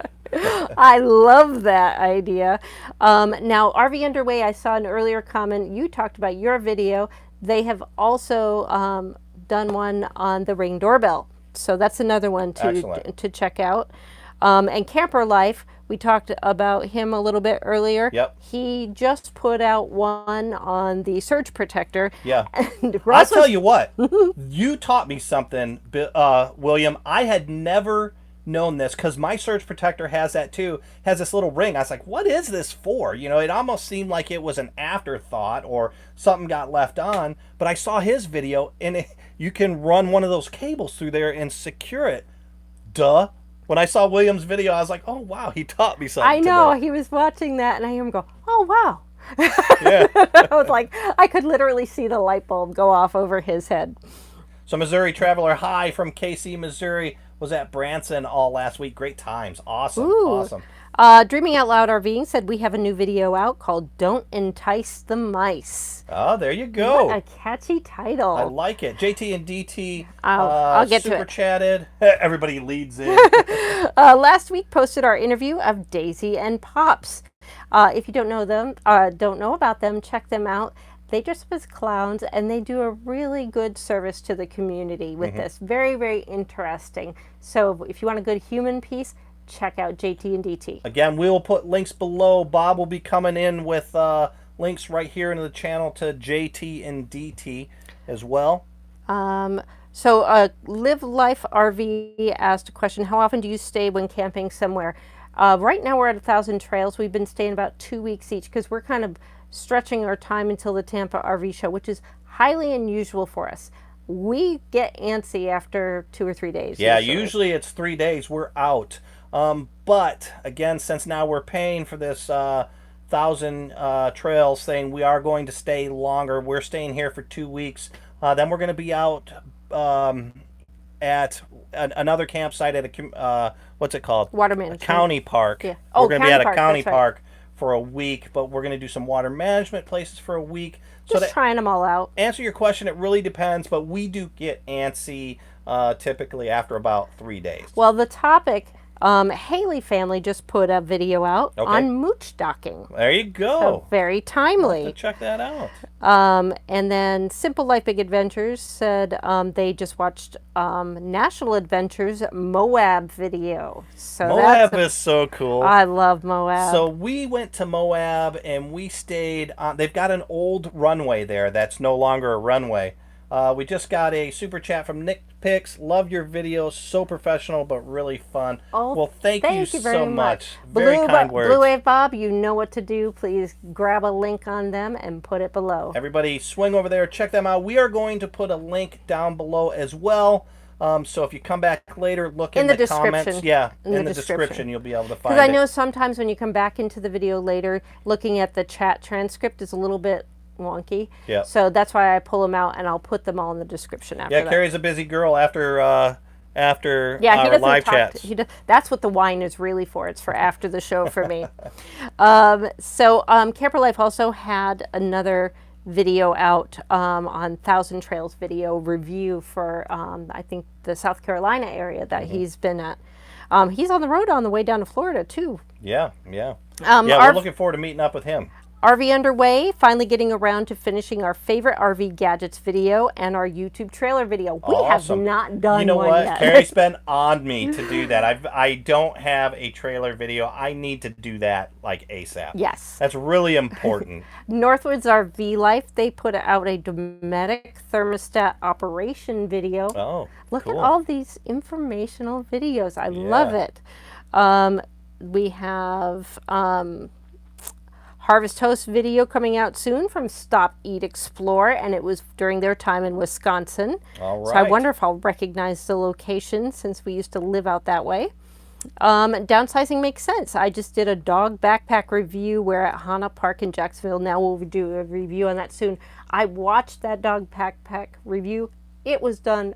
I love that idea. Now, RV Underway, I saw an earlier comment. You talked about your video. They have also done one on the Ring doorbell. So that's another one to check out. And Camper Life, we talked about him a little bit earlier. Yep. He just put out one on the surge protector. Yeah. And I'll tell you what, you taught me something, William. I had never known this because my surge protector has that too, has this little ring. I was like, what is this for? You know, it almost seemed like it was an afterthought or something got left on, but I saw his video and you can run one of those cables through there and secure it. Duh. When I saw William's video, I was like, oh, wow, he taught me something. I know. Today. He was watching that, and I hear him go, oh, wow. Yeah. I was like, I could literally see the light bulb go off over his head. So Missouri Traveler High from KC, Missouri was at Branson all last week. Great times. Awesome. Ooh. Awesome. Dreaming Out Loud RVing said we have a new video out called Don't Entice the Mice. Oh, there you go. What a catchy title. I like it. JT and DT I'll get to it. super chatted. Everybody leads in. Last week posted our interview of Daisy and Pops. If you don't know them, don't know about them, check them out. They dress up as clowns and they do a really good service to the community with this. Very, very interesting. So if you want a good human piece, check out JT and DT. Again, we will put links below. Bob will be coming in with links right here into the channel to JT and DT as well. So Live Life RV asked a question, how often do you stay when camping somewhere? Right now we're at 1,000 Trails. We've been staying about 2 weeks each because we're kind of stretching our time until the Tampa RV show, which is highly unusual for us. We get antsy after 2 or 3 days. Yeah, usually it's 3 days. We're out. But again, since now we're paying for this 1,000 Trails thing, we are going to stay longer. We're staying here for 2 weeks. Then we're going to be out at another campsite at a what's it called? Water management. A county park. Yeah. We're going to be at a county right. park for a week, but we're going to do some water management places for a week. Just trying them all out. Answer your question, it really depends, but we do get antsy typically after about 3 days. Well, the topic, Haley family just put a video out on mooch docking. There you go. So very timely. I'll have to check that out. And then Simple Life Big Adventures said they just watched National Adventures Moab video. So Moab is so cool. I love Moab. So we went to Moab and we stayed on, they've got an old runway there that's no longer a runway. We just got a super chat from Nick Picks. Love your videos. So professional, but really fun. Oh, well, thank you very so much. Blue, Very kind words. Blue Wave Bob, you know what to do. Please grab a link on them and put it below. Everybody swing over there. Check them out. We are going to put a link down below as well. So if you come back later, look in the comments. Yeah, in the description you'll be able to find it. Because I know sometimes when you come back into the video later, looking at the chat transcript is a little bit wonky. Yeah. So that's why I pull them out and I'll put them all in the description after that. Yeah, Carrie's a busy girl after our live chats. That's what the wine is really for. It's for after the show for me. Camper Life also had another video out on Thousand Trails video review for I think the South Carolina area that he's been at. He's on the road on the way down to Florida too. Yeah. We're looking forward to meeting up with him. RV Underway, finally getting around to finishing our favorite RV gadgets video and our YouTube trailer video. We have not done one yet. You know what? Carrie's been on me to do that. I don't have a trailer video. I need to do that like ASAP. Yes. That's really important. Northwoods RV Life, they put out a Dometic thermostat operation video. Oh, Look cool. at all these informational videos. I love it. We have... Harvest Host video coming out soon from Stop, Eat, Explore, and it was during their time in Wisconsin. All right. So I wonder if I'll recognize the location since we used to live out that way. Downsizing makes sense. I just did a dog backpack review. We're at Hana Park in Jacksonville. Now we'll do a review on that soon. I watched that dog backpack review. It was done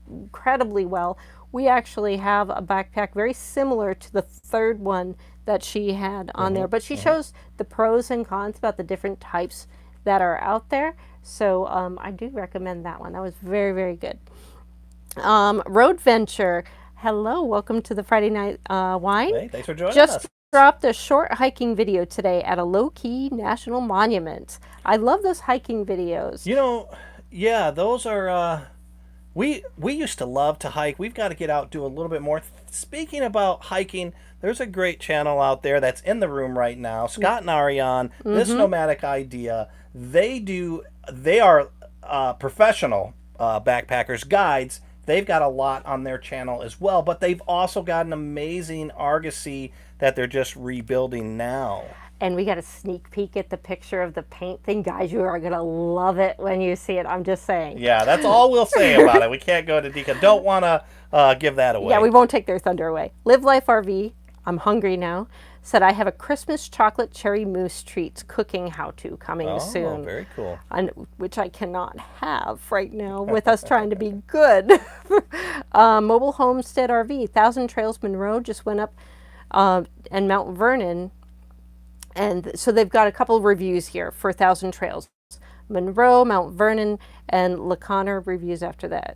incredibly well. We actually have a backpack very similar to the third one that she had on there, but she shows the pros and cons about the different types that are out there. So I do recommend that one. That was very, very good. Road Venture, hello, welcome to the Friday Night Wine. Hey, thanks for joining Just us. dropped a short hiking video today at a low-key national monument. I love those hiking videos. You know, yeah, those are. We used to love to hike. We've got to get out, do a little bit more. Speaking about hiking, there's a great channel out there that's in the room right now. Scott and Ariane, This Nomadic Idea. They are professional backpackers, guides. They've got a lot on their channel as well, but they've also got an amazing Argosy that they're just rebuilding now. And we got a sneak peek at the picture of the paint thing. Guys, you are going to love it when you see it. I'm just saying. Yeah, that's all we'll say about it. We can't go into detail. Don't want to give that away. Yeah, we won't take their thunder away. Live Life RV, I'm hungry now, said I have a Christmas chocolate cherry mousse treats cooking how-to coming soon. Oh, very cool. Which I cannot have right now with us trying to be good. Mobile Homestead RV, Thousand Trails Monroe just went up, and Mount Vernon. And so they've got a couple of reviews here for Thousand Trails. Monroe, Mount Vernon, and LeConner reviews after that.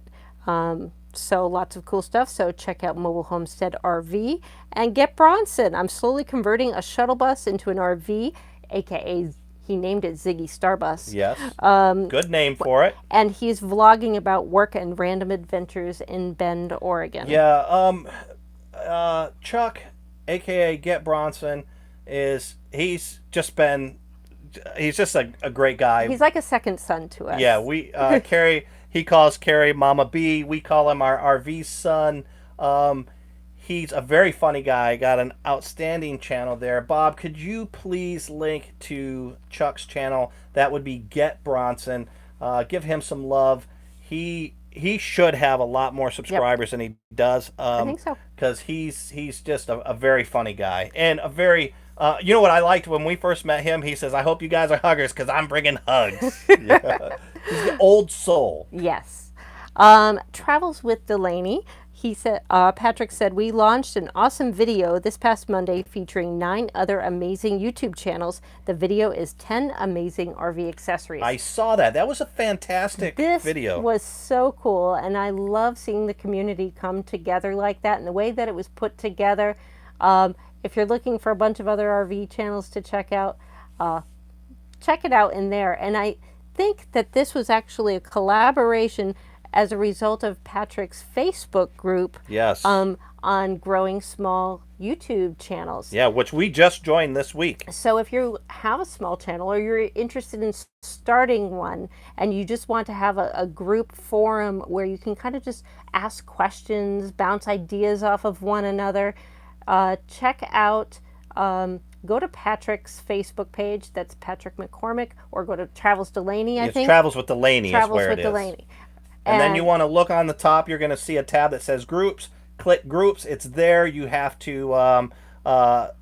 So lots of cool stuff. So check out Mobile Homestead RV and get Bronson. I'm slowly converting a shuttle bus into an RV, aka he named it Ziggy Starbus. Yes. Good name for it. And he's vlogging about work and random adventures in Bend, Oregon. Yeah. Chuck, aka Get Bronson, he's just a great guy. He's like a second son to us. Yeah, Kerry, he calls Kerry Mama B. We call him our RV son. He's a very funny guy. Got an outstanding channel there. Bob, could you please link to Chuck's channel? That would be Get Bronson. Give him some love. He should have a lot more subscribers than he does. I think so. Because he's just a very funny guy and a very. You know what I liked when we first met him? He says, "I hope you guys are huggers because I'm bringing hugs." Yeah. He's the old soul. Yes. Travels with Delaney. He said, Patrick said, we launched an awesome video this past Monday featuring 9 other amazing YouTube channels. The video is 10 amazing RV accessories. I saw that. That was a fantastic video. This was so cool, and I love seeing the community come together like that and the way that it was put together. If you're looking for a bunch of other RV channels to check out it out in there. And I think that this was actually a collaboration as a result of Patrick's Facebook group. Yes. On growing small YouTube channels. Yeah, which we just joined this week. So if you have a small channel or you're interested in starting one and you just want to have a group forum where you can kind of just ask questions, bounce ideas off of one another, check out, go to Patrick's Facebook page. That's Patrick McCormick, or go to Travels Delaney, I think. It's Travels with Delaney is where it is. Delaney. And then you want to look on the top. You're going to see a tab that says Groups. Click Groups. It's there. You have to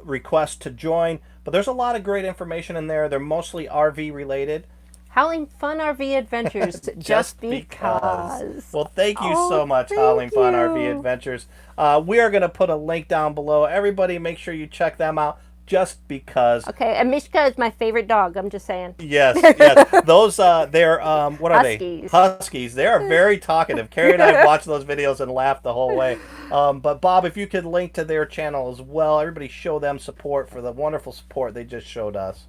request to join. But there's a lot of great information in there. They're mostly RV related. Howling Fun RV Adventures, just because. Well, thank you so much, Howling Fun RV Adventures. We are going to put a link down below. Everybody, make sure you check them out. Just because. Okay, and Mishka is my favorite dog. I'm just saying. Yes, yes. Those, they're, what are Huskies. they? Huskies. They are very talkative. Carrie and I watched those videos and laughed the whole way. But Bob, if you could link to their channel as well, everybody show them support for the wonderful support they just showed us.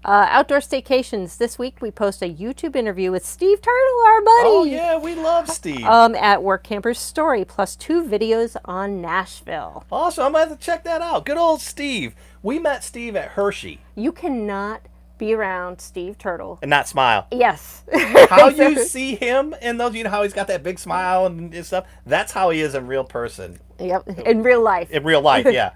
Outdoor Staycations. This week we post a YouTube interview with Steve Turtle, our buddy. Oh yeah, we love Steve. At Work Camper's Story, plus 2 videos on Nashville. Awesome. I'm going to have to check that out. Good old Steve. We met Steve at Hershey. You cannot be around Steve Turtle and not smile. Yes. How you see him in those, you know how he's got that big smile and stuff? That's how he is in real person. Yep. In real life. In real life, yeah.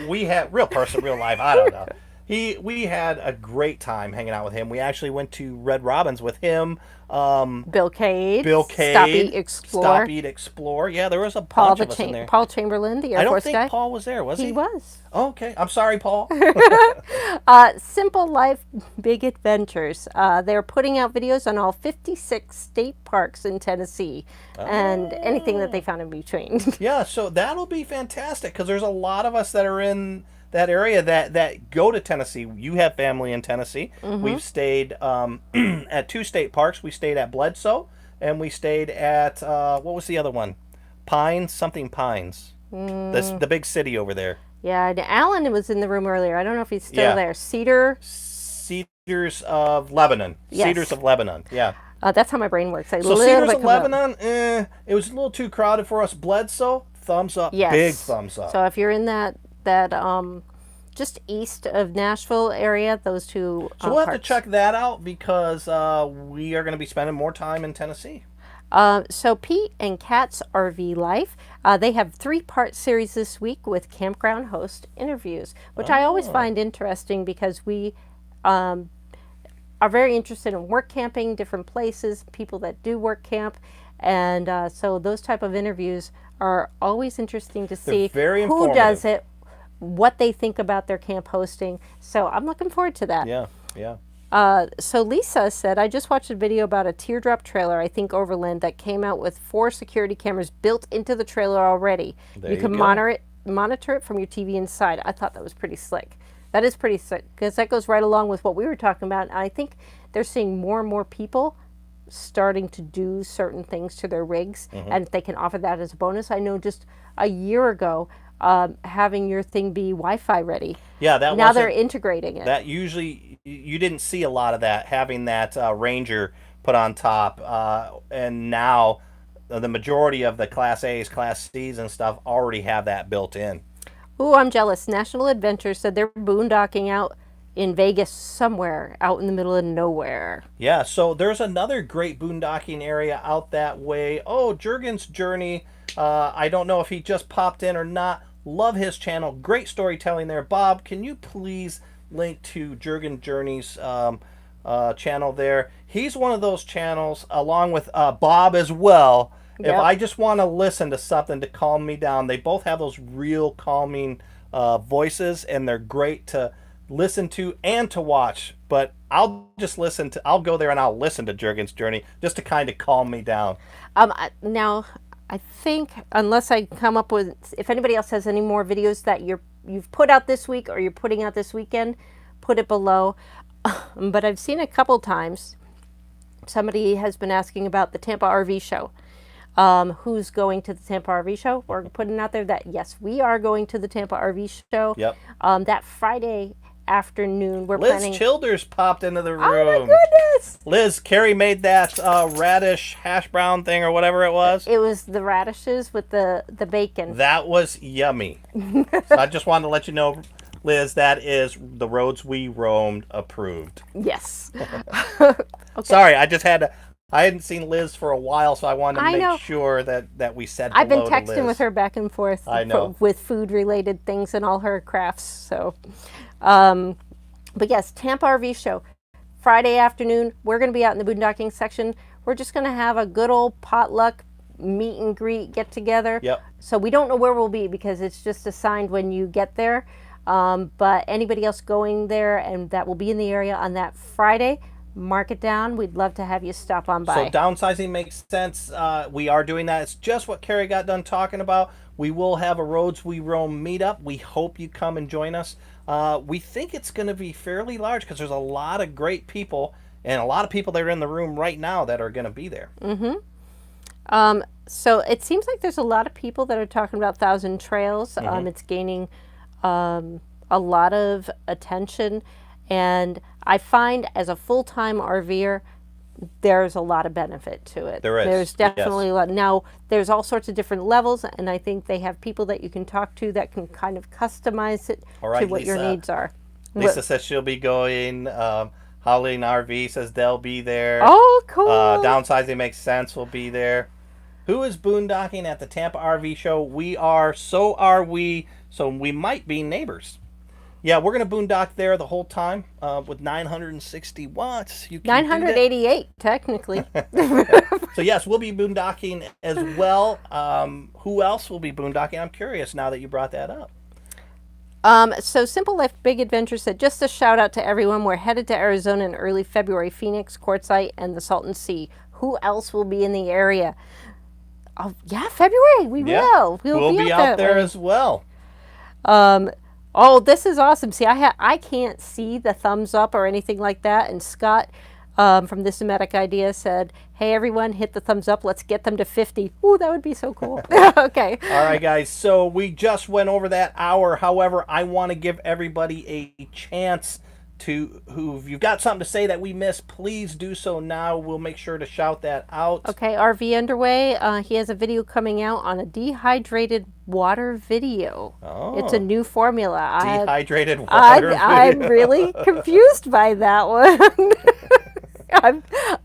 We have real person, real life. I don't know. We had a great time hanging out with him. We actually went to Red Robin's with him. Bill Cade. Bill Stop, Cade. Eat, Explore. Stop, Eat, Explore. Yeah, there was a bunch of us in there. Paul Chamberlain, the Air I don't Force think guy. Paul was there, was he? He was. Oh, okay. I'm sorry, Paul. Simple Life, Big Adventures. They're putting out videos on all 56 state parks in Tennessee and anything that they found in between. Yeah, so that'll be fantastic because there's a lot of us that are in that area that go to Tennessee. You have family in Tennessee. We've stayed at 2 state parks. We stayed at Bledsoe, and we stayed at what was the other one? Pines, something Pines. The big city over there. Yeah, and Alan was in the room earlier. I don't know if he's still there. Cedars of Lebanon. Yes. Cedars of Lebanon. Yeah. That's how my brain works. So Cedars of Lebanon, it was a little too crowded for us. Bledsoe, thumbs up. Yes. Big thumbs up. So if you're in that just east of Nashville area, those two So we'll have to check that out because we are going to be spending more time in Tennessee. So Pete and Kat's RV Life, they have 3-part series this week with campground host interviews, which I always find interesting because we are very interested in work camping, different places, people that do work camp, and so those type of interviews are always interesting to see who does it, what they think about their camp hosting. So I'm looking forward to that. Yeah, yeah. So Lisa said, I just watched a video about a teardrop trailer, I think Overland, that came out with 4 security cameras built into the trailer already. You can monitor it from your TV inside. I thought that was pretty slick. That is pretty slick because that goes right along with what we were talking about. And I think they're seeing more and more people starting to do certain things to their rigs, and they can offer that as a bonus. I know just a year ago, having your thing be Wi-Fi ready. Yeah, that now they're integrating it. That usually you didn't see a lot of that, having that Ranger put on top, and now the majority of the Class A's, Class C's, and stuff already have that built in. Ooh, I'm jealous. National Adventure said they're boondocking out in Vegas somewhere out in the middle of nowhere. Yeah, so there's another great boondocking area out that way. Oh, Jurgen's Journey. I don't know if he just popped in or not. Love his channel. Great storytelling there. Bob, can you please link to Jurgen Journey's channel there? He's one of those channels, along with Bob as well. Yep. If I just want to listen to something to calm me down, they both have those real calming voices, and they're great to listen to and to watch. But I'll go there and I'll listen to Jurgen's Journey just to kind of calm me down. Now, I think, unless I come up with, if anybody else has any more videos that you've put out this week or you're putting out this weekend, put it below. But I've seen a couple times, somebody has been asking about the Tampa RV show. Who's going to the Tampa RV show? We're putting out there that, yes, we are going to the Tampa RV show. Yep. That Friday afternoon, we're Liz planning. Childers popped into the room. Oh my goodness! Liz, Kerry made that radish hash brown thing or whatever it was. It was the radishes with the bacon. That was yummy. So I just wanted to let you know, Liz, that is the Roads We Roamed approved. Yes. Okay. Sorry, I hadn't seen Liz for a while, so I wanted to make sure that we said hello I've been to texting Liz. with her back and forth with food-related things and all her crafts. So, but yes, Tampa RV show, Friday afternoon. We're going to be out in the boondocking section. We're just going to have a good old potluck meet and greet, get together. Yep. So we don't know where we'll be because it's just assigned when you get there. But anybody else going there and that will be in the area on that Friday, mark it down. We'd love to have you stop on by. So downsizing makes sense. We are doing that. It's just what Kerry got done talking about. We will have a Roads We Roam meetup. We hope you come and join us. We think it's going to be fairly large because there's a lot of great people and a lot of people that are in the room right now that are going to be there. So it seems like there's a lot of people that are talking about Thousand Trails. It's gaining a lot of attention. And I find as a full-time RVer, there's a lot of benefit to it. There is. There's definitely a lot. Now, there's all sorts of different levels, and I think they have people that you can talk to that can kind of customize it to what your needs are. Lisa says she'll be going. Howling RV says they'll be there. Oh, cool. Downsizing Makes Sense will be there. Who is boondocking at the Tampa RV show? We are. So are we. So we might be neighbors. Yeah, we're going to boondock there the whole time with 960 watts. You can do that. 988, technically. So yes, we'll be boondocking as well. Who else will be boondocking? I'm curious now that you brought that up. So Simple Life Big Adventure said, just a shout out to everyone. We're headed to Arizona in early February, Phoenix, Quartzsite, and the Salton Sea. Who else will be in the area? Oh, yeah, February. We will. We'll be out there as well. Oh, this is awesome. See, I can't see the thumbs up or anything like that. And Scott from the Semitic Idea said, hey, everyone, hit the thumbs up. Let's get them to 50. Ooh, that would be so cool. Okay. All right, guys. So we just went over that hour. However, I want to give everybody a chance to, if you've got something to say that we missed, please do so now. We'll make sure to shout that out. Okay, RV Underway, he has a video coming out on a dehydrated water video. Oh. It's a new formula. Dehydrated water video. I'm really confused by that one.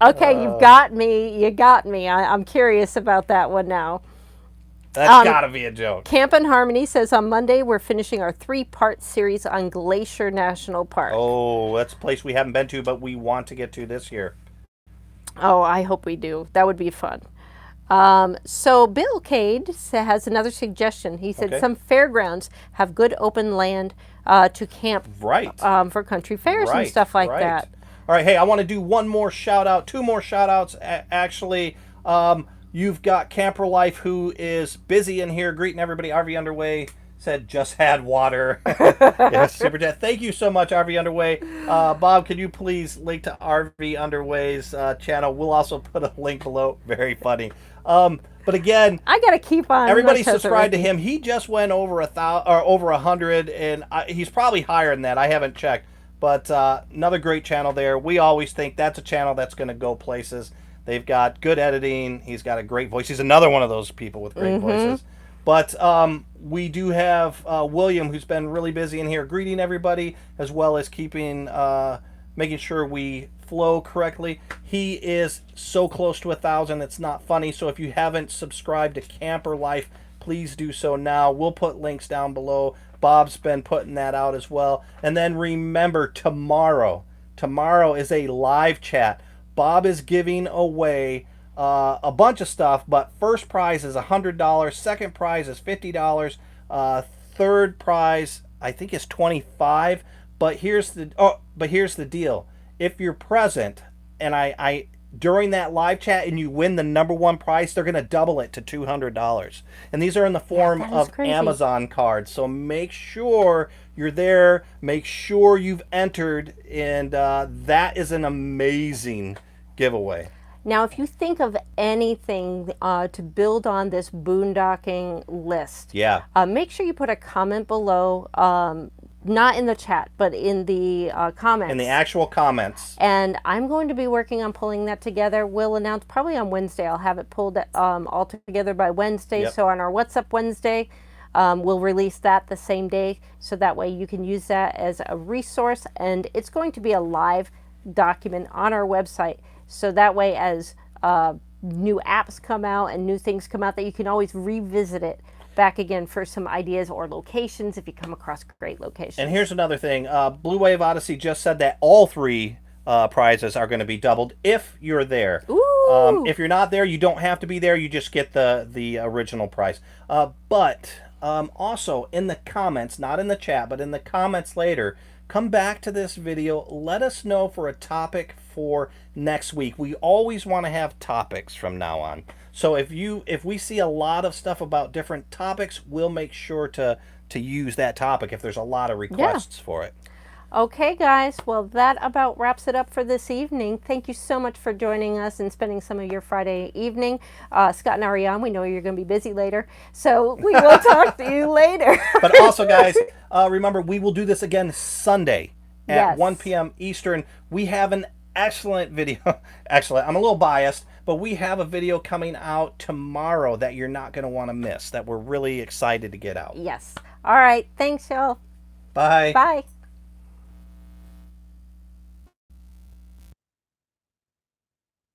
Okay, you've got me. You got me. I'm curious about that one now. That's got to be a joke. Camp in Harmony says on Monday we're finishing our 3-part series on Glacier National Park. Oh, that's a place we haven't been to, but we want to get to this year. Oh, I hope we do. That would be fun. So Bill Cade has another suggestion. He said some fairgrounds have good open land to camp for country fairs and stuff like that. All right, hey, I want to do one more shout out, 2 more shout outs actually. You've got Camper Life, who is busy in here greeting everybody. RV Underway said just had water. Yes, Super Chat. Thank you so much, RV Underway. Bob, could you please link to RV Underway's channel? We'll also put a link below. Very funny. But again, I gotta keep on. Everybody subscribe to him. He just went over 1,000 or over 100, and he's probably higher than that. I haven't checked, but another great channel there. We always think that's a channel that's going to go places. They've got good editing. He's got a great voice. He's another one of those people with great voices. But we do have William, who's been really busy in here greeting everybody, as well as keeping, making sure we flow correctly. He is so close to 1,000, it's not funny. So if you haven't subscribed to Camper Life, please do so now. We'll put links down below. Bob's been putting that out as well. And then remember, tomorrow is a live chat. Bob is giving away a bunch of stuff, but first prize is $100, second prize is $50, third prize I think is $25. But here's the deal: if you're present and I during that live chat and you win the #1 prize, they're going to double it to $200, and these are in the form of Amazon cards. So make sure you're there. Make sure you've entered, and that is an amazing giveaway. Now, if you think of anything to build on this boondocking list, make sure you put a comment below, not in the chat, but in the comments. In the actual comments. And I'm going to be working on pulling that together. We'll announce probably on Wednesday. I'll have it pulled all together by Wednesday. So on our What's Up Wednesday, we'll release that the same day. So that way you can use that as a resource. And it's going to be a live document on our website. So that way, as new apps come out and new things come out, that you can always revisit it back again for some ideas or locations if you come across great locations. And here's another thing. Blue Wave Odyssey just said that all 3 prizes are going to be doubled if you're there. Ooh. If you're not there, you don't have to be there. You just get the original prize. But also in the comments, not in the chat, but in the comments later, come back to this video. Let us know for a topic for next week. We always want to have topics from now on. So if we see a lot of stuff about different topics, we'll make sure to use that topic if there's a lot of requests for it. Okay, guys. Well, that about wraps it up for this evening. Thank you so much for joining us and spending some of your Friday evening. Scott and Ariane, we know you're going to be busy later, so we will talk to you later. But also, guys, remember, we will do this again Sunday at 1 p.m. Eastern. We have an excellent video. Excellent. I'm a little biased, but we have a video coming out tomorrow that you're not going to want to miss, that we're really excited to get out. Yes. All right. Thanks, y'all. Bye. Bye.